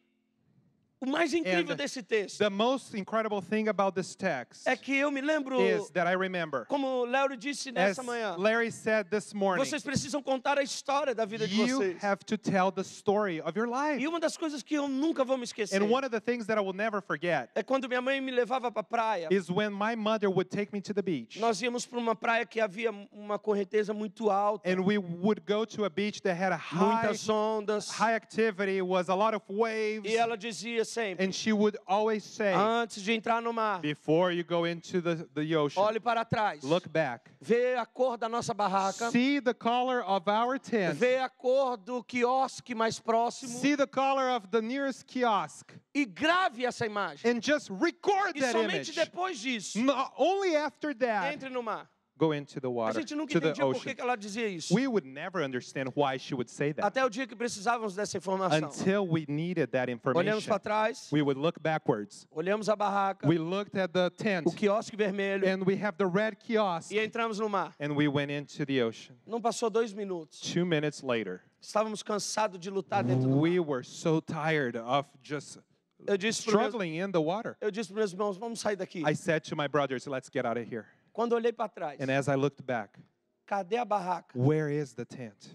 o mais incrível And desse texto The most incredible thing about this text é que eu me lembro, is that I remember, como o Léo disse as nessa manhã, Larry said this morning, vocês precisam contar a história da vida de you vocês. have to tell the story of your life. E uma das coisas que eu nunca vou me esquecer And one of the things that I will never forget é quando minha mãe me levava para a praia. is when my mother would take me to the beach. Nós íamos para uma praia que havia uma correnteza muito alta, And we would go to a beach that had a muitas ondas. high activity, was a lot of waves. E ela dizia sempre, And she would always say, antes de entrar no mar, before you go into the ocean, olhe para trás, look back. vê a cor da nossa barraca, See the color of our tent. vê a cor do quiosque mais próximo See the color of the nearest kiosk. e grave essa imagem. And just record E that somente image. depois disso, Only after that, entre no mar. go into the A water, gente nunca to the entendia por ocean. que ela dizia isso. We would never understand why she would say that Até o dia que precisávamos dessa informação. until we needed that Olhamos information. para trás, We would look backwards. olhamos a barraca, We looked at the tent, o quiosque vermelho and we have the red kiosk, e entramos no mar. and we went into the ocean. Não passou 2 minutos. 2 minutes later, Estávamos cansados de lutar dentro do mar. we were so tired of just Eu disse para struggling in the water. meus irmãos, vamos sair daqui. I said to my brothers, let's get out of here. Quando olhei para trás, And as I looked back, cadê a barraca? where is the tent?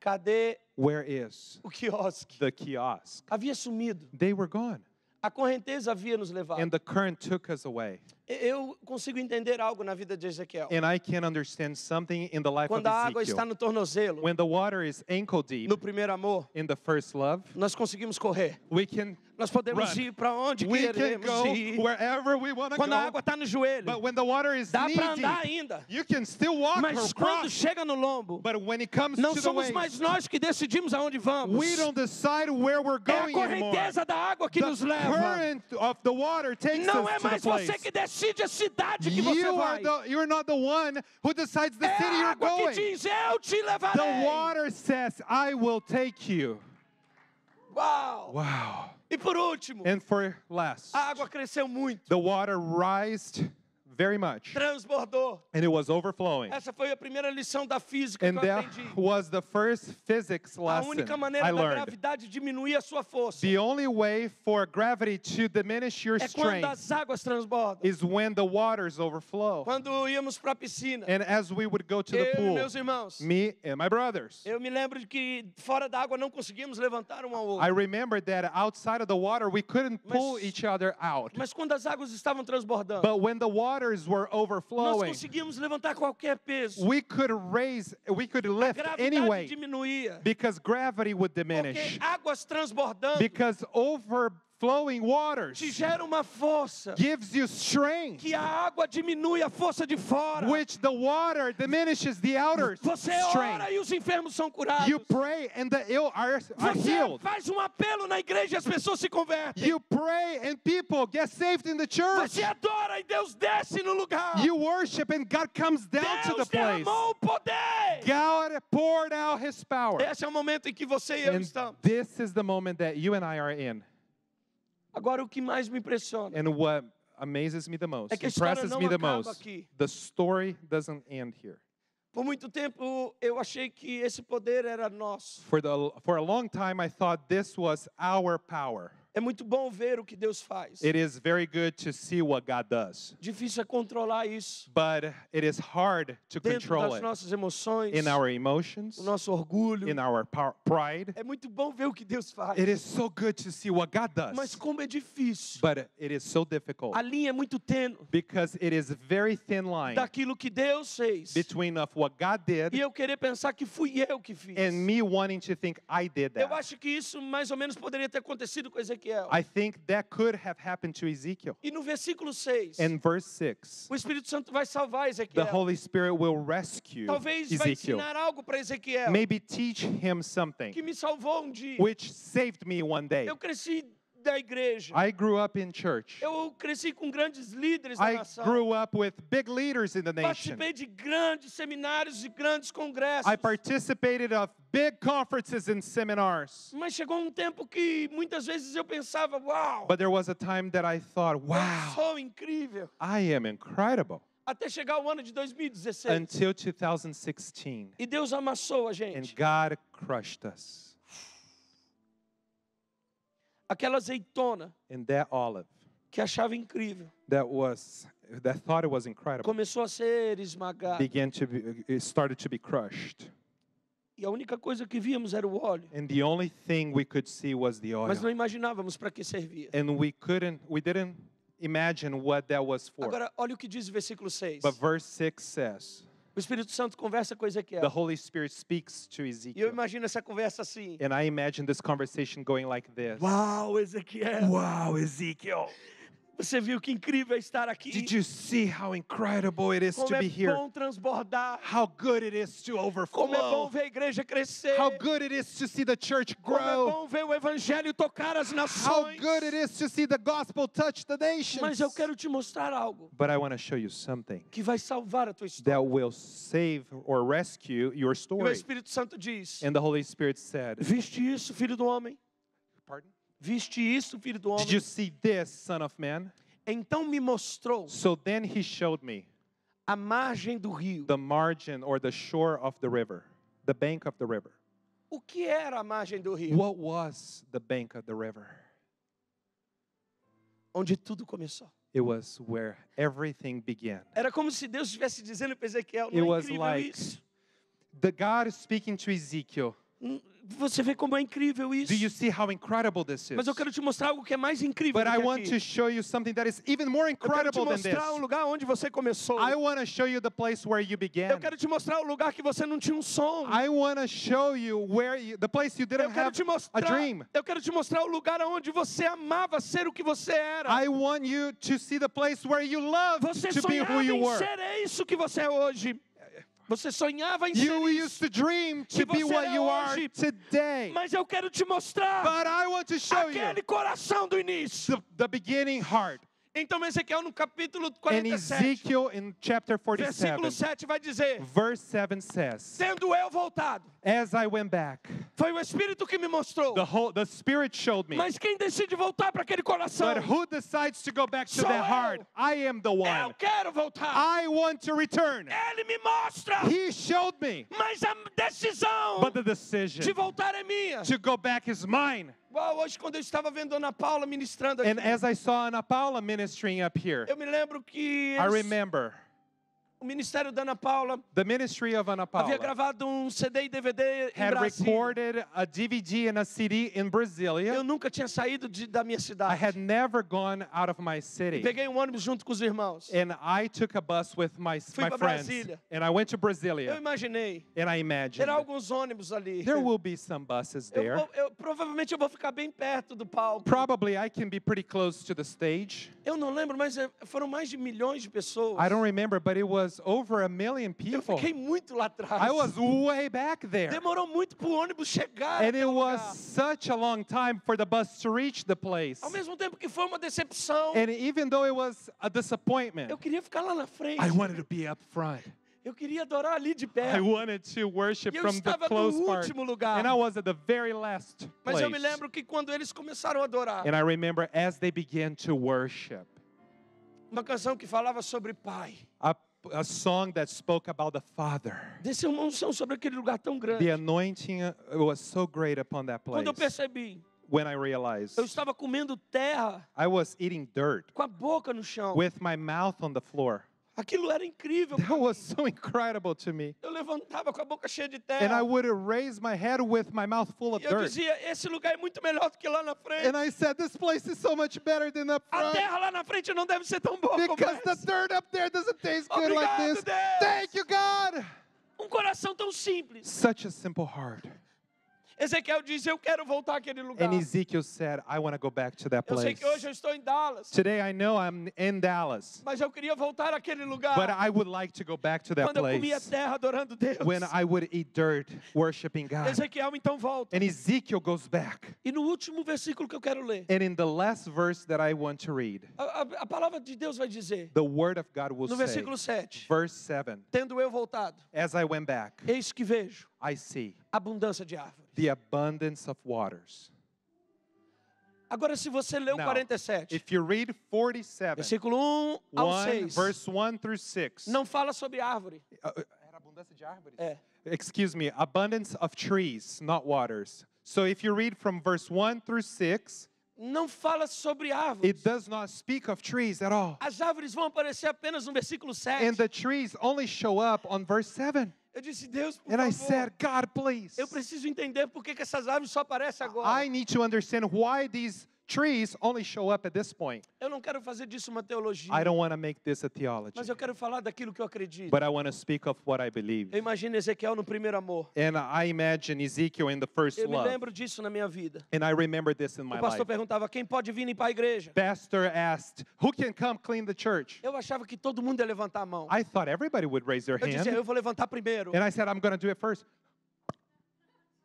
Cadê Where is o quiosque? the kiosk? Havia sumido. They were gone. A correnteza havia nos levado. And the current took us away. Eu consigo entender algo na vida de Ezequiel. And I can understand something in the life of Quando a água está Ezekiel. no tornozelo, When the water is ankle deep no primeiro amor, in the first love, nós conseguimos correr. we can Nós podemos Run. ir para onde we can queremos go ir. wherever we want to Quando a go. água está no joelho, But when the water is dá knee para andar deep, ainda. you can still walk Mas quando across. chega no lombo, But when it comes não to the somos mais waves, nós que decidimos aonde vamos. we don't decide where we're É a going anymore. correnteza da água que nos The leva. current of the water takes Não us é to the mais place. você que decide a cidade que você vai. You're not the one who decides the É city a you're água que going. diz, eu te The levarei. water says, I will take you. Uau! Wow. E por último, And for last, a água cresceu muito, the water rised very much, transbordou. and it was overflowing. Essa foi a primeira lição da física And que eu that aprendi. was the first physics A lesson única I maneira da learned. gravidade diminuir a sua força The only way for gravity to diminish your é quando strength as águas transbordam. is when the waters overflow. Quando íamos para a piscina, And as we would go to the eu e pool, meus irmãos, me and my brothers, eu me lembro de que fora da água não conseguíamos levantar um ao I outro. remember that outside of the water, we couldn't pull Mas- each other out. Mas quando as águas estavam transbordando, But when the waters were nós overflowing, conseguíamos levantar qualquer peso. we could A lift gravidade any weight diminuía. because gravity would Porque diminish. águas transbordando Because overflowing waters te gera uma força gives you strength, que a água diminui a força de fora. which the water diminishes the outer Você ora strength. e os enfermos são curados. You pray and the ill are Você healed. faz um apelo na igreja e as pessoas se convertem. You pray and people get saved in the church. Você adora e Deus desce no lugar. You worship and God comes down to the Deus place. derramou o poder. God poured out his power. Esse é o momento em que você e eu And estamos. this is the moment that you and I are in. Agora, o que mais me impressiona And what amazes me the most, é que a história impresses não me the acaba most, aqui. the story doesn't end here. Por muito tempo, eu achei que esse poder era nosso. For a long time, I thought this was our power. É muito bom ver o que Deus faz. It is very good to see what God does, Difícil é controlar isso but it is hard to dentro control das it nossas emoções, in our emotions, o nosso orgulho. in our pride. É muito bom ver o que Deus faz. It is so good to see what God Mas does, como é difícil. but it is so difficult A linha é muito tênue because it is a very thin line daquilo que Deus fez between of what God e did eu querer pensar que fui eu que fiz. and me wanting to think I did Eu that. acho que isso mais ou menos poderia ter acontecido com Ezequiel. Ezequiel. I think that could have happened to Ezekiel. E no versículo 6, In verse 6, o Espírito Santo vai salvar the Ezequiel. Holy Spirit will rescue Talvez vai Ezekiel. ensinar algo para Ezequiel Maybe teach him something que me salvou dia. which saved me one day. Eu cresci da igreja. I grew up in church. Eu cresci com grandes líderes da I nação. grew up with big leaders in the nation. Participei de grandes seminários e grandes congressos. I participated of big conferences and seminars. Mas chegou tempo que muitas vezes eu pensava, uau, But there was a time that I thought, eu wow, sou incrível. I am incredible. Até chegar o ano de 2016. Until 2016. E Deus amassou a And gente. God crushed us. Aquela azeitona And that olive que achava incrível that thought it was incredible começou a ser esmagada. it started to be crushed. E a única coisa que víamos era o óleo. And the only thing we could see was the Mas não oil. imaginávamos para que servia. And we didn't imagine what that was for. Agora, olha o que diz o versículo 6. But verse 6 says, O Espírito Santo conversa com Ezequiel. the Holy Spirit speaks to E eu Ezekiel. imagino essa conversa assim. And I imagine this conversation going like this. Uau, Ezequiel. Wow, Ezekiel. Você viu que incrível é estar aqui. Did you see how incredible it is Como to é be here? bom transbordar. How good it is to Como é bom overflow. ver a igreja crescer. How good it is to see the church Como é grow. bom ver o evangelho tocar as How nações. good it is to see the gospel touch the nations. Mas eu quero te mostrar algo But I want to show you something que vai salvar a tua história. that will save or rescue your E o story. Espírito Santo diz: And the Holy Spirit said, Viste isso, filho do homem? pardon? Viste isso, filho do Did you homem? see this, son of man? Então me mostrou So then he showed me a margem do rio. the margin or the shore of the river, the bank of the river. O que era a margem do rio? What was the bank of the river? Onde tudo começou. It was where everything began. Era como se Deus estivesse dizendo para Ezequiel: It Não é was incrível like isso? the God is speaking to Ezekiel. Você vê como é incrível isso? Do you see how incredible this is? Mas eu quero te mostrar algo que é mais incrível But do I que want aqui. to show you something that is even more Eu quero te incredible than this. mostrar um lugar onde você começou. I want to show you the place where you Eu began. quero te mostrar o lugar que você não tinha um som. I want to show you the place you Eu didn't quero have te a mostrar. dream. Eu quero te mostrar o lugar onde você amava ser o que você era. I want you to see the place where you loved Você to be who sonhava you em were. ser isso que você é hoje. Você sonhava em ser You isso. used to dream que to be você what é you are hoje. today. Mas eu quero te mostrar But I want to show you aquele coração do início. the beginning heart. Então Ezequiel no capítulo And 47, Ezekiel in chapter 47, versículo 7 vai dizer: verse 7 says, Tendo eu voltado, as I went back, foi o Espírito que me mostrou. the Spirit showed me. Mas quem decide voltar para aquele coração? But who decides to go back to Sou that heart? eu. I am the Eu one. quero voltar. I want to return. Ele me mostra. He showed me. Mas a decisão But the de decision voltar é minha. to go back is mine. Uau, hoje quando eu estava vendo a Ana Paula ministrando aqui, And as I saw Ana Paula ministering up here, eu me lembro que I remember o ministério da Ana Paula the ministry of Ana havia Paula gravado CD e DVD em had Brasília. recorded a DVD and a CD in Eu Brasilia. nunca tinha saído da minha I cidade. had never gone out of my city. Peguei um ônibus junto com os irmãos. And I took a bus with my Fui pra friends. Brasília. And I went to Eu Brasilia. imaginei, And I imagined terá alguns ônibus ali. there will be some buses there. Provavelmente eu vou ficar bem perto do palco. Probably I can be pretty close to the stage. Eu não lembro, mas foram mais de milhões de pessoas. I don't remember, but it was over 1 million Eu people. fiquei muito lá atrás. I was way back there. Demorou muito para o ônibus chegar. And até it o was lugar. such a long time for the bus to reach the place. Ao mesmo tempo que foi uma decepção, And even though it was a disappointment, eu queria ficar lá na frente. I wanted to be up front. Eu queria adorar ali de I perto. wanted to worship E eu from the estava close no part. último lugar. And I was at the very last Mas eu me place. lembro que quando eles começaram a adorar, And I remember as they began to worship, uma canção que falava sobre Pai. a song that spoke about the Father. Desceu uma unção sobre aquele lugar tão grande. The anointing was so great upon that place. Quando eu percebi, When I realized eu estava comendo terra I was eating dirt com a boca no chão. with my mouth on the floor. Aquilo era incrível. That was so incredible to me. Eu levantava com a boca cheia de And I terra. would raise my head with my mouth full of E eu dirt. dizia, esse lugar é muito melhor do que lá na frente. And I said, this place is so much better than up A front. terra lá na frente não deve ser tão boa como Because the essa. dirt up there doesn't taste good like Obrigado, this. Deus. Thank you, God. Um coração tão simples. Such a simple heart. Ezequiel diz, eu quero voltar àquele lugar. And Ezekiel said, I want to go back to that Eu sei place. que hoje eu estou em Dallas, Today I know I'm in Dallas, mas eu queria voltar àquele lugar. but I would like to go back to that Quando eu comia place terra adorando Deus. when I would eat dirt worshiping God. Ezequiel então volta. And Ezekiel goes back. E no último versículo que eu quero ler, And in the last verse that I want to read, a palavra de Deus vai dizer, the word of God will no say, versículo 7, verse 7, tendo eu voltado, as I went back, eis que vejo I see abundância de árvores. the abundance of waters. Agora, se você ler o Now, 47, if you read 47, versículo 1 ao 6, verse 1 through 6, não fala sobre árvore. era abundância de árvores? É. Excuse me, abundance of trees, not waters. So if you read from verse 1 through 6, Não fala sobre árvores. it does not speak of trees at all. As árvores vão aparecer apenas no versículo 7. And the trees only show up on verse 7. Eu disse, Deus, por And I favor, said, God, please, eu preciso entender por que essas árvores só aparecem agora. I need to understand why these trees only show up at this point. Eu não quero fazer disso uma teologia, I don't want to make this a theology, mas eu quero falar daquilo que eu acredito. but I want to speak of what I believe. Eu imagino Ezequiel no primeiro amor. And I imagine Ezekiel in the first Eu me love. lembro disso na minha vida. And I remember this in my O pastor life. perguntava, quem pode vir limpar a igreja? Pastor asked, who can come clean the church? Eu achava que todo mundo ia levantar a mão. I thought everybody would raise their Eu dizia, hand. eu vou levantar primeiro. And I said, I'm going to do it first.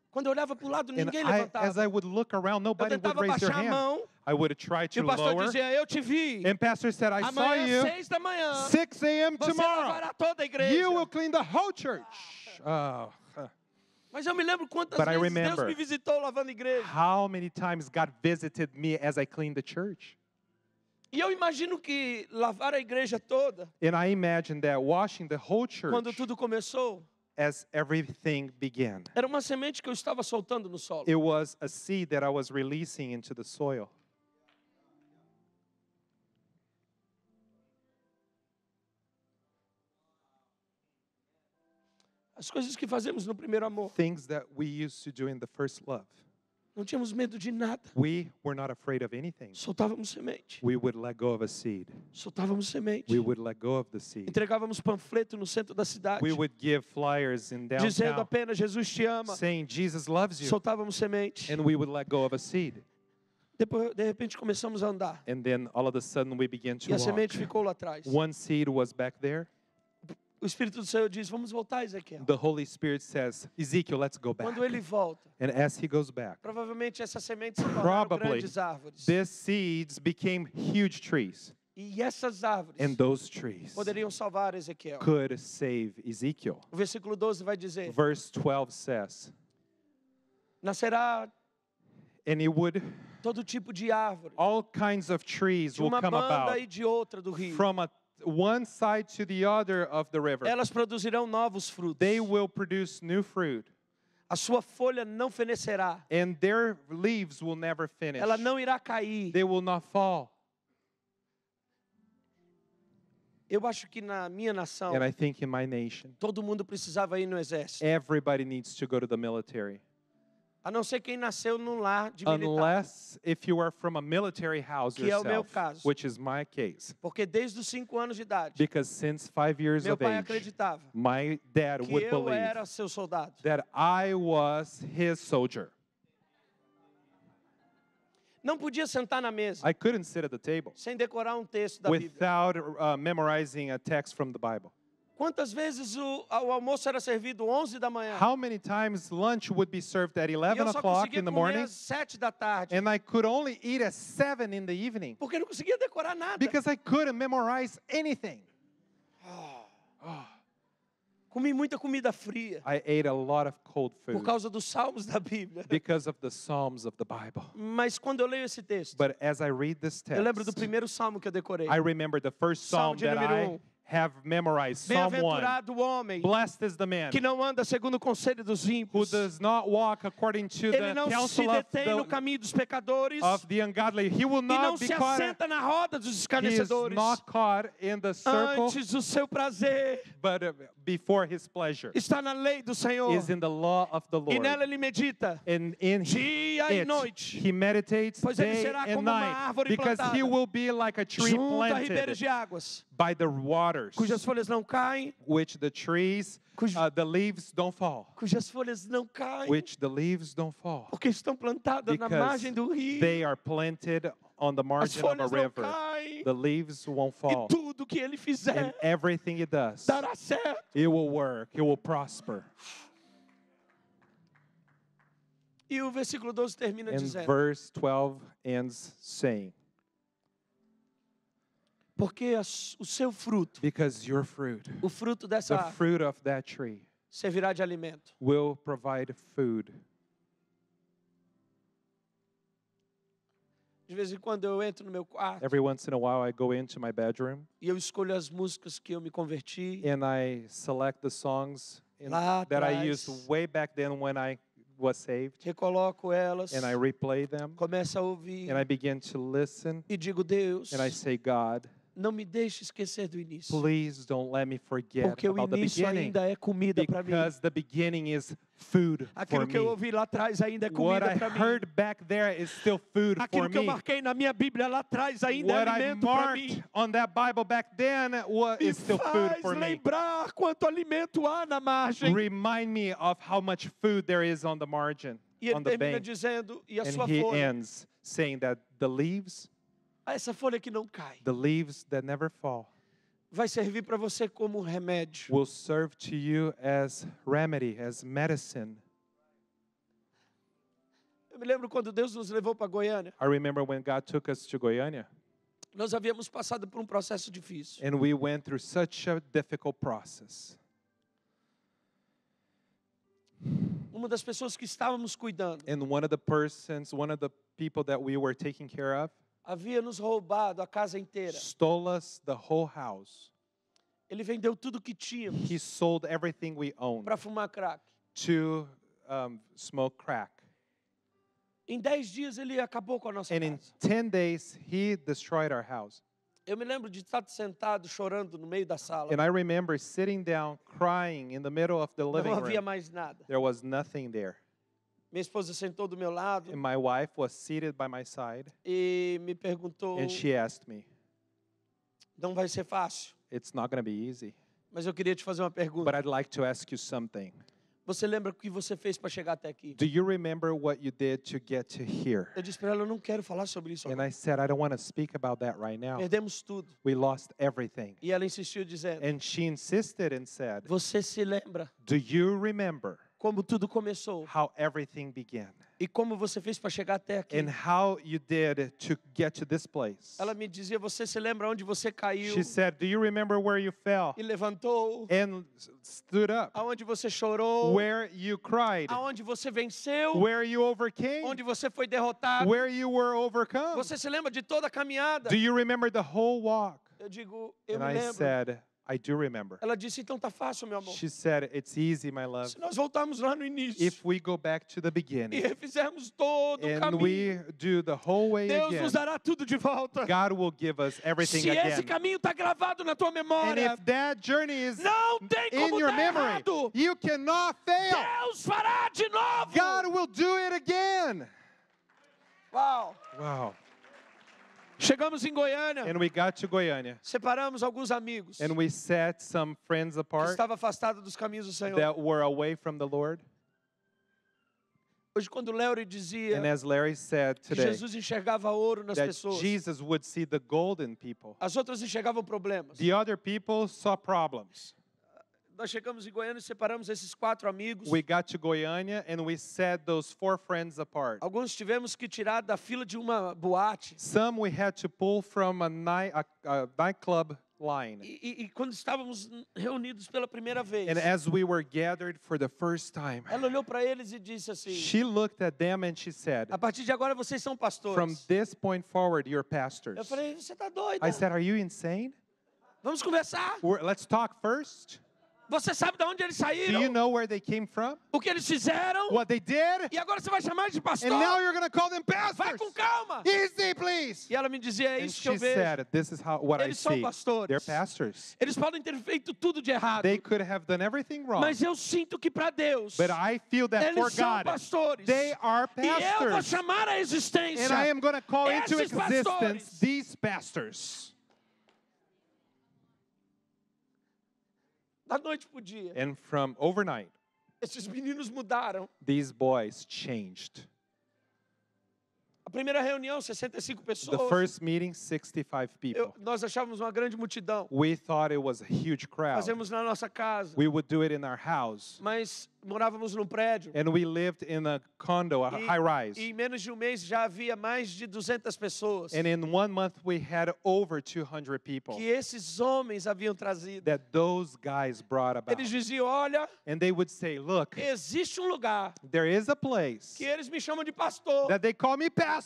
Quando eu olhava para o lado, And ninguém as levantava. I would look around, Eu nobody would tentava raise their baixar a hand. mão. I would try E to o pastor lower. dizia, eu te vi. And pastor said, I saw Amanhã, you 6 da manhã, 6 a.m. você tomorrow. lavará toda a igreja. You will clean the whole church. Oh, Mas eu me lembro quantas But I vezes Deus remember me visitou lavando a igreja. how many times God visited me as I cleaned the church. E eu imagino que lavar a igreja toda, And I imagine that washing the whole quando church tudo começou, as everything began. era uma semente que eu estava soltando no solo. It was a seed that I was releasing into the soil. As coisas que fazemos no primeiro amor. Things that we used to do in the first love. Não tínhamos medo de nada. We were not afraid of anything. Soltávamos semente. We would let go of a seed. Soltávamos semente. We would let go of the seed. Entregávamos panfleto no centro da cidade, We would give flyers in dizendo downtown apenas Jesus te ama. saying Jesus loves you. Soltávamos semente. And we would let go of a seed. Depois, de repente, começamos a andar. And then all of a sudden we began E to a walk. semente ficou lá atrás. One seed was back there. O Espírito do Senhor diz, vamos voltar, Ezequiel. The Holy Spirit says, Ezekiel, let's go back. Quando ele volta, And as he goes back, provavelmente essas sementes se tornaram Probably grandes árvores. these seeds became huge trees. E essas árvores And those trees poderiam salvar Ezequiel. could save Ezekiel. O versículo 12 vai dizer, Verse 12 says, nascerá and it would, todo tipo de árvore, all kinds of trees de will uma come banda about e de outra do rio. from one side to the other of the river. Elas produzirão novos frutos. They will produce new fruit, A sua folha não fenecerá. and their leaves will never finish. Ela não irá cair. They will not fall. Eu acho que na minha nação, And I think in my nation, todo mundo precisava ir no exército. everybody needs to go to the military. A não ser quem nasceu num lar de militar. Unless if you are from a military house Que é o meu yourself, caso. which is my case. Porque desde os 5 anos de idade, Because since 5 years meu of pai age, acreditava my dad que would eu believe era seu soldado. that I was his soldier. Não podia sentar na mesa I couldn't sit at the table sem decorar texto da Bíblia. without memorizing a text from the Bible. Quantas vezes o almoço era servido 11 da manhã? How many times lunch would be served at E 11 eu só o'clock conseguia in the comer morning, às 7 da tarde. and I could only eat at 7 in the evening Porque eu não conseguia decorar nada. because I couldn't memorize anything. Comi muita comida fria I ate a lot of cold por food causa dos salmos da Bíblia. because of the Psalms of the Bible. Mas quando eu leio esse texto, But as I read this eu lembro do text, primeiro salmo que eu decorei. I remember the first Salmo psalm de that número I have memorized, Psalm 1. Bem-aventurado o homem Blessed is the man que não anda segundo o conselho dos who ímpios. does not walk according to Ele the não se counsel of detém no caminho dos pecadores the ungodly. He will e não not be se caught. assenta na roda dos He is escarnecedores. not caught in the circle, Antes o seu prazer but before his pleasure está na lei do Senhor. is in the law of the E Lord. nela ele medita. And in dia e it, noite. he meditates Pois ele day será and como uma night, árvore because he plantada will be like a tree junto a ribeiros planted de águas, by the waters, cujas folhas não caem, which the trees, the leaves don't fall, cujas folhas não caem, which the leaves don't fall, porque estão plantadas na because margem do rio. they are planted on the As margin of a folhas não river. caem. The leaves won't E fall. tudo que ele And fizer everything it does, dará certo. it will work. It will prosper. E o versículo 12 termina And dizendo: verse 12 ends saying, porque o seu fruto, because your fruit, o fruto dessa the árvore, fruit of that tree, servirá de alimento. will provide food. De vez em quando eu entro no meu quarto Every once in a while, I go into my bedroom e eu escolho as músicas que eu me converti. and I select the songs Lá that I atrás. used way back then when I was saved, Recoloco elas, and I replay them, começo a ouvir and I begin to listen, e digo: Deus, and I say, God, não me deixe esquecer do início, please don't let me forget porque o about the início beginning, ainda é comida para mim. because the beginning is food for Aquilo que eu me. ouvi lá atrás ainda é What comida I para mim. heard back there is still food for Aquilo que eu me. marquei na minha Bíblia lá atrás ainda é What I alimento para marked mim. on that Bible back then Me is still food faz for me. lembrar quanto alimento há na margem. Remind me of how much food there is on the margin, E ele on the termina bank. dizendo: e a And sua he folha, ends saying that the leaves que não cai, that never fall, vai servir para você como remédio. will serve to you as remedy, as medicine. Eu me lembro quando Deus nos levou para Goiânia. I remember when God took us to Goiânia, Nós havíamos passado por um processo difícil. and we went through such a difficult process. Uma das pessoas que estávamos cuidando And one of the people that we were taking care of, havia nos roubado a casa inteira. stole us the whole house. Ele vendeu tudo que tínhamos He sold everything we owned para fumar crack. to smoke crack. Em 10 dias ele acabou com a nossa And in casa. 10 days, he destroyed our house. Eu me lembro de estar sentado chorando no meio da sala. And I remember sitting down, crying in the middle of the living Não havia room. mais nada. There was nothing there. Minha esposa sentou do meu lado And my wife was seated by my side, e me perguntou: and she asked me, não vai ser fácil, it's not going to be easy, mas eu queria te fazer uma but pergunta. I'd like to ask you something. Você lembra o que você fez para chegar até aqui? Do you remember what you did to get to here? Eu disse para ela: eu não quero falar sobre isso And agora. I said, I don't want to speak about that right now. Perdemos tudo. We lost everything. E ela insistiu dizendo: And she insisted and said, você se lembra do you remember como tudo começou how everything began? e como você fez para chegar até aqui? And how you did to get to this place? Ela me dizia: você se lembra onde você caiu She said, do you remember where you fell e levantou? and stood up? Aonde você chorou? Where you cried? Aonde você venceu? Where you overcame? Onde você foi derrotado? Where you were overcome? Você se lembra de toda a caminhada? Do you remember the whole walk? Eu digo: eu And me I lembro. said, I do remember. Ela disse: então tá fácil, meu amor. She said, it's easy, my love. Se nós voltarmos lá no início If we go back to the e beginning refizermos todo o and caminho, we do the whole way Deus again, nos dará tudo de volta. God will give us everything Se esse again. caminho está gravado na tua And memória, if that journey is não tem in como your dar memory, errado. you cannot fail. Deus fará de novo. God will do it again. Uau. Wow. Chegamos em Goiânia, And we got to Goiânia, separamos alguns amigos and we set some friends que apart estavam afastados dos caminhos do Senhor. that were away from the Lord. Hoje, quando Léo dizia And as Larry said que today, Jesus enxergava ouro nas that pessoas, Jesus would see the gold in people. as outras enxergavam problemas. The other people saw problems. Nós chegamos em Goiânia e separamos esses 4 amigos. We got to Goiânia and we set those 4 friends apart. Alguns tivemos que tirar da fila de uma boate. Some we had to pull from a nightclub line. E quando estávamos reunidos pela primeira vez, And as we were gathered for the first time, ela olhou para eles e disse assim: she looked at them and she said, a partir de agora vocês são from pastores. this point forward, you're Eu pastors. falei: você está doida? I said, are you insane? Vamos conversar. Let's talk first. Você sabe de onde eles Do you saíram? know where they came from? O que eles fizeram? What they did? E agora você vai chamar de pastor? And now you're going to call them Vai pastors. com calma. Easy, please. E ela me dizia: é And isso que eu she vejo. said, this is what I Eles são see. pastores. They're pastors. Eles podem ter feito tudo de errado, They could have done everything wrong. mas eu sinto que para Deus But I feel that for eles são God, pastores. they are E eu vou pastors. chamar a existência And I am going to call into esses existence pastores. these pastors. Da noite pro dia. And from overnight, Esses meninos mudaram. these boys changed. A primeira reunião, 65 The pessoas. first meeting, 65 people. Nós achávamos uma grande multidão. We thought it was a huge crowd. Fazemos na nossa casa. We would do it in our house. Mas morávamos num prédio. And we lived in a condo, a high rise. E em menos de um mês já havia mais de 200 pessoas. And in 1 month, we had over 200 people Que esses homens haviam trazido. that those guys brought about. Eles diziam, olha, And they would say, look, existe um lugar there is a place que eles me chamam de pastor. that they call me pastor.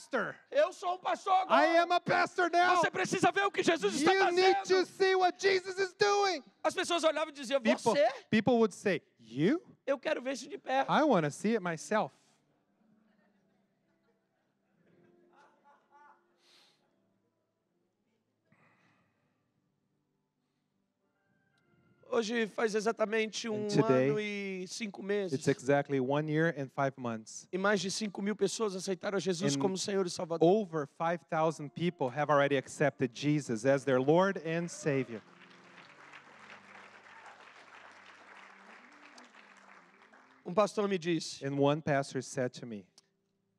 Eu sou um pastor I agora. am a pastor now. Você precisa ver o que Jesus está You need to fazendo. see what Jesus is doing. As pessoas olhavam e diziam, People, você? people would say, you? Eu quero ver isso de perto. I want to see it myself. Hoje faz exatamente today, ano e 5 meses. It's exactly 1 year and 5 months. E mais de 5.000 pessoas aceitaram Jesus And como Senhor e Salvador. Over 5,000 people have already accepted Jesus as their Lord and Savior. Um pastor me disse, And one pastor said to me,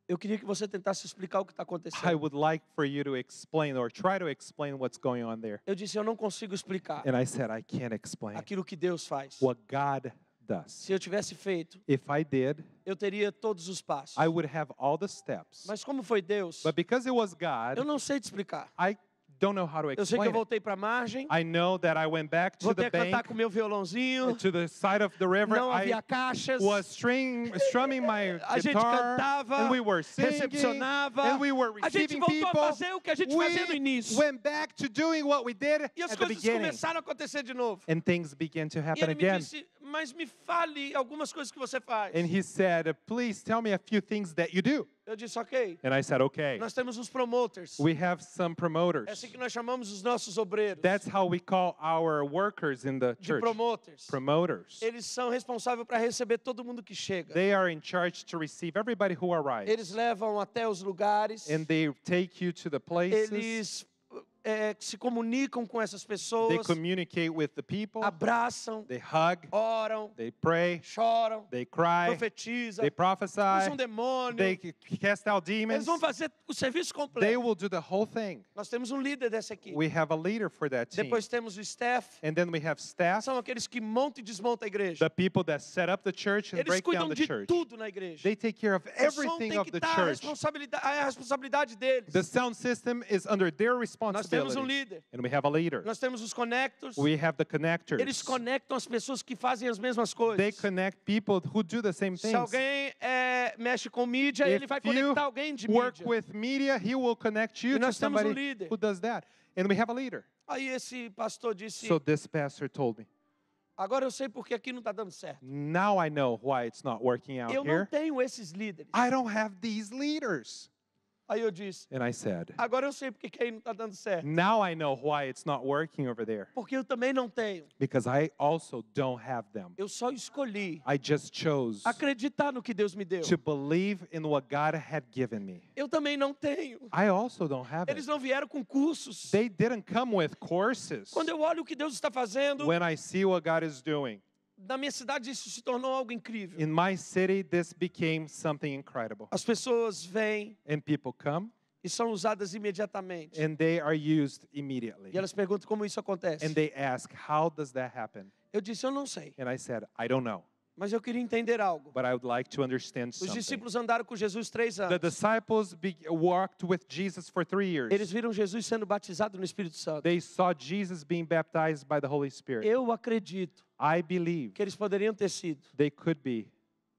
eu queria que você tentasse explicar o que está I acontecendo. would like for you to explain or try to explain what's going on there. Eu disse, eu não consigo explicar And I said, I can't explain aquilo que Deus faz. what God does. Se eu tivesse feito, If I did, eu teria todos os passos. I would have all the steps. Mas como foi Deus, But because it was eu God, não sei te explicar. I don't know how to Eu sei que eu explain it. voltei para a margem, I know that I went back to voltei the a cantar bank, com o meu violãozinho, to the side of the river. não havia I caixas, was strumming my a gente guitar, cantava, and we were singing, recepcionava, and we were a gente receiving voltou a people. fazer o que a gente fazia no We início. went back to doing what we did E as at the coisas beginning, começaram a acontecer de novo. and things began to E happen ele me again. disse, mas me fale algumas coisas que você faz. And he said, please tell me a few things that you do. Eu disse, ok. And I said, okay. Nós temos os promoters. We have some É promoters. assim que nós chamamos os nossos obreiros. That's how we call our workers in the De church. promoters. Promoters. Eles são responsáveis para receber todo mundo que chega. They are in charge to receive everybody who arrives. Eles levam até os lugares. And they take you to the places. Eles se comunicam com essas They pessoas. communicate with the people. Abraçam. They hug. Oram. They pray. Choram. They cry. Profetizam. They prophesy. Usam demônio. They cast out Eles demons. vão fazer o serviço They completo. will do the whole thing. Nós temos um líder dessa equipe. We have a leader for that team. Depois temos o staff. And then we have staff, São aqueles que montam e desmontam a igreja. the people that set up the church and Eles break down cuidam the de church. tudo na igreja. They take care of O som everything tem of que the estar church. a responsabilidade deles. The sound system is under their Nós temos um responsibility. líder. And we have a leader. Nós temos os connectors. We have the connectors. Eles conectam as pessoas que fazem as mesmas coisas. They connect people who do the same Se things. alguém mexe com mídia, ele vai If you conectar alguém de work mídia. with media, he will connect you E to nós temos um somebody líder. who does that. And we have a leader. Aí esse pastor disse, So this pastor told me, agora eu sei porque aqui não está dando certo. now I know why it's not working out Eu não here. tenho esses líderes. I don't have these leaders. Aí eu disse, And I said, agora eu sei porque que aí não está dando certo. now I know why it's not working over there. Porque eu também não tenho. Because I also don't have them. Eu só escolhi I just chose acreditar no que Deus me deu. to believe in what God had given me. Eu também não tenho. I also don't have Eles it. não vieram com cursos. They didn't come with courses. Quando eu olho o que Deus está fazendo, When I see what God is doing, na minha cidade isso se tornou algo incrível. in my city, this became something incredible. As pessoas vêm And people come e são usadas imediatamente. and they are used immediately. E elas perguntam como isso acontece. And they ask, how does that happen? Eu disse, eu não sei, And I said, I don't know, mas eu queria entender algo. but I would like to understand Os something. discípulos andaram com Jesus 3 The anos. disciples walked with Jesus for 3 years. Eles viram Jesus sendo batizado no Espírito Santo. They saw Jesus being baptized by the Holy Spirit. Eu acredito I believe que eles poderiam ter sido, they could be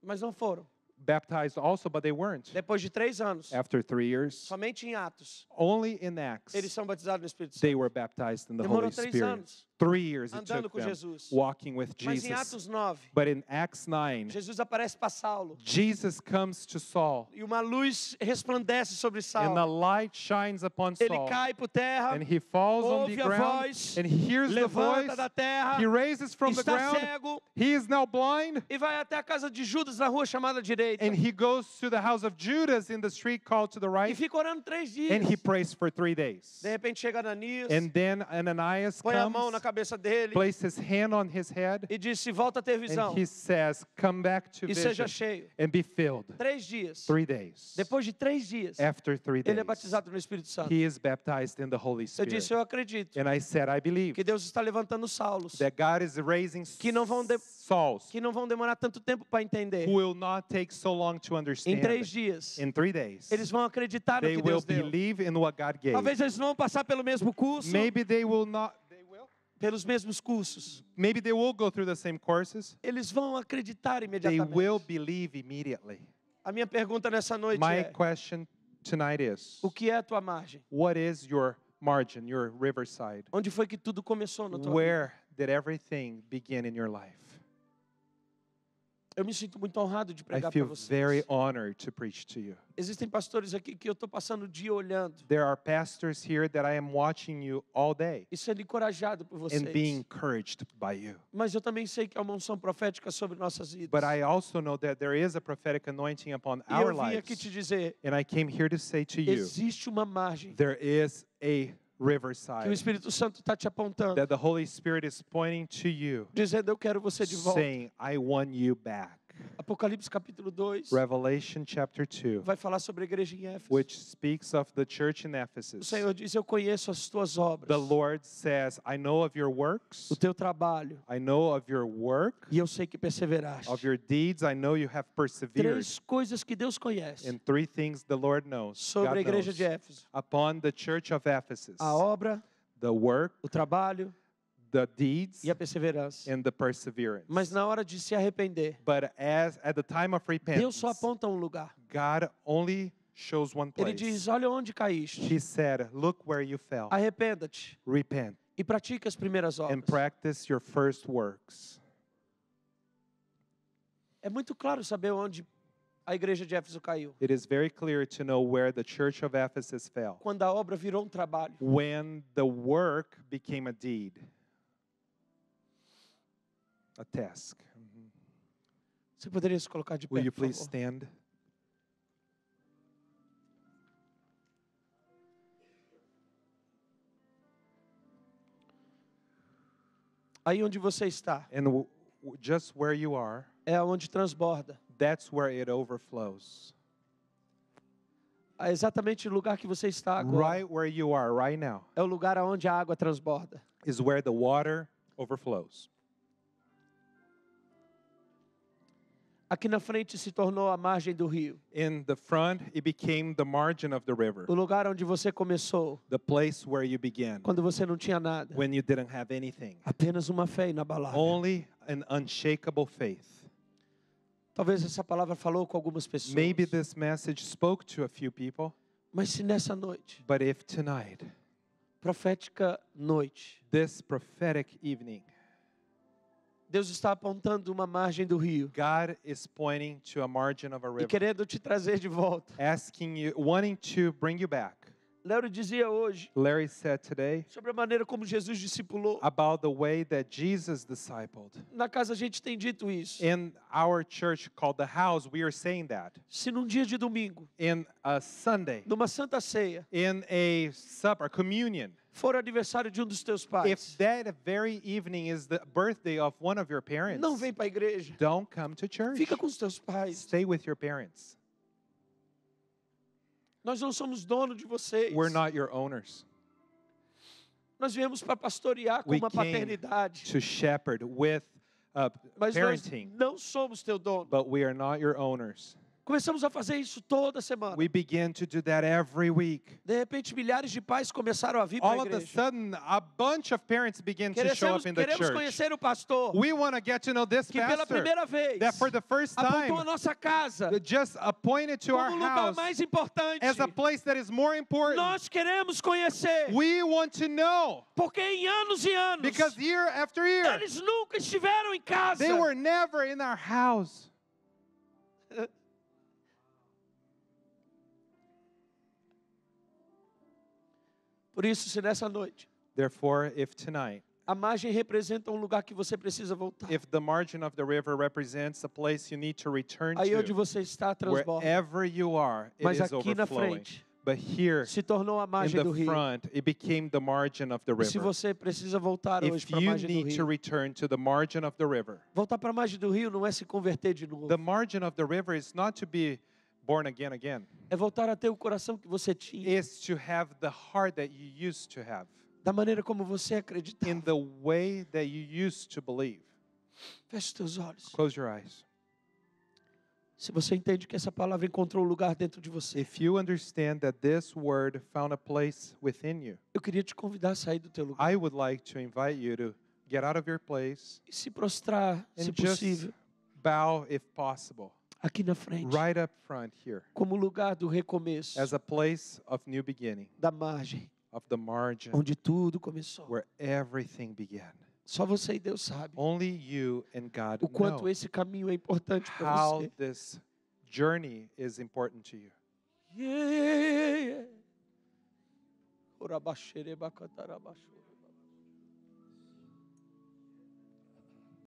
mas não foram. baptized also, but they weren't. Depois de 3 anos, After 3 years, somente em Atos, only in Acts, eles são batizados no Espírito Santo. they were baptized in the Demorou Holy 3 Spirit. anos 3 years it andando took com them Jesus. walking with Mas em Jesus. Atos 9, But in Acts 9, Jesus aparece para Saulo Jesus comes to Saul, e uma luz resplandece sobre and the Saulo. light shines upon Ele Saul, cai por terra, and he falls on the ouve a ground, voz, and he hears the voice, levanta da terra, he raises from the está ground, cego he is now blind, e vai até a casa de Judas na rua chamada direita. direita. And he goes to the house of Judas in the street called to the E right. fica orando 3 dias. And he prays for 3 days. De repente chega Ananias, And then Ananias põe a mão na comes, cabeça dele places his hand on his head, e diz: se volta a ter visão and he says, come back to e seja vision cheio. and be filled. 3 dias. 3 days. Depois de 3 dias, After 3 ele é days, batizado no Espírito Santo. he is baptized in the Holy Eu Spirit. disse: eu acredito And I said, I believe que Deus está levantando Saulos that God is raising que não vão Sauls que não vão demorar tanto tempo para entender. who will not take so long to Em understand. 3 dias, In 3 days, eles vão acreditar no they que will Deus deu. believe in what God gave. Talvez eles não vão passar pelo mesmo curso, Maybe they will not. pelos mesmos cursos. Maybe they will go through the same courses. Eles vão acreditar They imediatamente. will believe immediately. A minha pergunta nessa noite My é: question tonight is, o que é a tua margem? what is your margin, your riverside? Onde foi que tudo começou na tua vida? Where did everything begin in your life? Eu me sinto muito honrado de I pregar para feel vocês. very honored to preach to you. Existem pastores aqui que eu estou passando o dia olhando There are pastors here that I am watching you all day e sendo encorajado por vocês. and being encouraged by you. Mas eu também sei que há uma unção profética sobre nossas vidas. But I also know that there is a prophetic anointing upon E our eu vim aqui te lives. dizer, And I came here to say to you, existe uma margem there is a que o riverside Espírito Santo está te apontando, that the Holy Spirit is pointing to you, dizendo: eu quero você de volta. saying, I want you back. Apocalipse capítulo 2 Revelation chapter 2, vai falar sobre a igreja em Éfeso. which speaks of the church in O Ephesus. Senhor diz: eu conheço as tuas obras, The Lord says, I know of your works, o teu trabalho, I know of your work, e eu sei que perseveraste. of your deeds, I know you have persevered. 3 coisas que Deus conhece And 3 things the Lord knows, sobre a God igreja knows, de Éfeso: upon the church of Ephesus, a obra, the work, o trabalho the deeds, e a perseverança. and the perseverance. Mas na hora de se arrepender, But at the time of Deus repentance, só aponta um lugar. God only shows one Ele place. diz: olha onde caíste, He said, look where you fell. arrependa-te Repent e pratique as primeiras and obras. practice your first works. É muito claro saber onde a igreja de Éfeso caiu. It is very clear to know where the church of Ephesus fell. Quando a obra virou um trabalho. When the work became a deed, a task. Você poderia se colocar de pé, Will you por please favor? stand? Aí onde você está And just where you are, é onde transborda. that's where it overflows. É exatamente o lugar que você está agora. Right where you are right now É o lugar onde a água transborda. is where the water overflows. Aqui na frente se tornou a margem do rio. In the front, it became the margin of the river, O lugar onde você começou the place where you began quando você não tinha nada. when you didn't have anything. Apenas uma fé inabalável. Only an unshakable faith. Talvez essa palavra falou com algumas pessoas. Maybe this message spoke to a few people, Mas se nessa noite, but if tonight, profética noite, this prophetic evening, Deus está apontando uma margem do rio God is pointing to a margin of a e river, querendo te trazer de volta. asking you, wanting to bring you back. Léo dizia hoje Larry said today sobre a maneira como Jesus discipulou. about the way that Jesus discipled. Na casa a gente tem dito isso. In our church called The House, we are saying that. Se num dia de domingo, In a Sunday, numa santa ceia, in a supper, communion, for aniversário de um dos teus pais, if that very evening is the birthday of one of your parents, não vem para a igreja. don't come to church. Fica com os teus pais. Stay with your parents. Nós não somos dono de vocês. We're not your owners. Nós viemos para pastorear com We uma came paternidade. to shepherd with Mas nós parenting, não somos teu dono. but we are not your owners. Começamos a fazer isso toda semana. We begin to do that every week. De repente, milhares de pais começaram a vir para All a of a igreja. sudden, a bunch of parents begin to show up in the Queremos church. conhecer o pastor We want to get to know this que pela pastor primeira vez that for the first apontou a time nossa casa just appointed to our como o lugar house mais importante. as a place that is more important. Nós queremos conhecer, We want to know porque em anos e anos because year after year, eles nunca estiveram em casa. they were never in our house. Por isso, se nessa noite Therefore, if tonight A margem representa um lugar que você precisa voltar. if the margin of the river represents a place you need to return Aí onde to, você está transborda. wherever you are, it Mas is aqui na overflowing. frente But here, se tornou a in margem do the rio. front, it became the margin of the E se river. você precisa voltar hoje If para a you margem do need to rio, return to the margin of the river, voltar para a margem do rio não é se converter de novo. the margin of the river is not to be born again. É voltar a ter o coração que você tinha, It's to have the heart that you used to have, da maneira como você in acreditava. the way that you used to believe. Feche os teus olhos. Close your eyes. Se você entende que essa palavra encontrou um lugar dentro de você, If you understand that this word found a place within you, eu queria te convidar a sair do teu lugar I would like to invite you to get out of your place e se prostrar, se and just possível, bow if possible, aqui na frente, right up front here, como lugar do recomeço, as a place of new beginning, da margem, of the margin onde tudo começou. where everything began. Só você e Deus sabe Only you and God o quanto know esse caminho é importante para how você. this journey is important to you. Yeah, yeah, yeah. Orabaxerebacatarabaxo.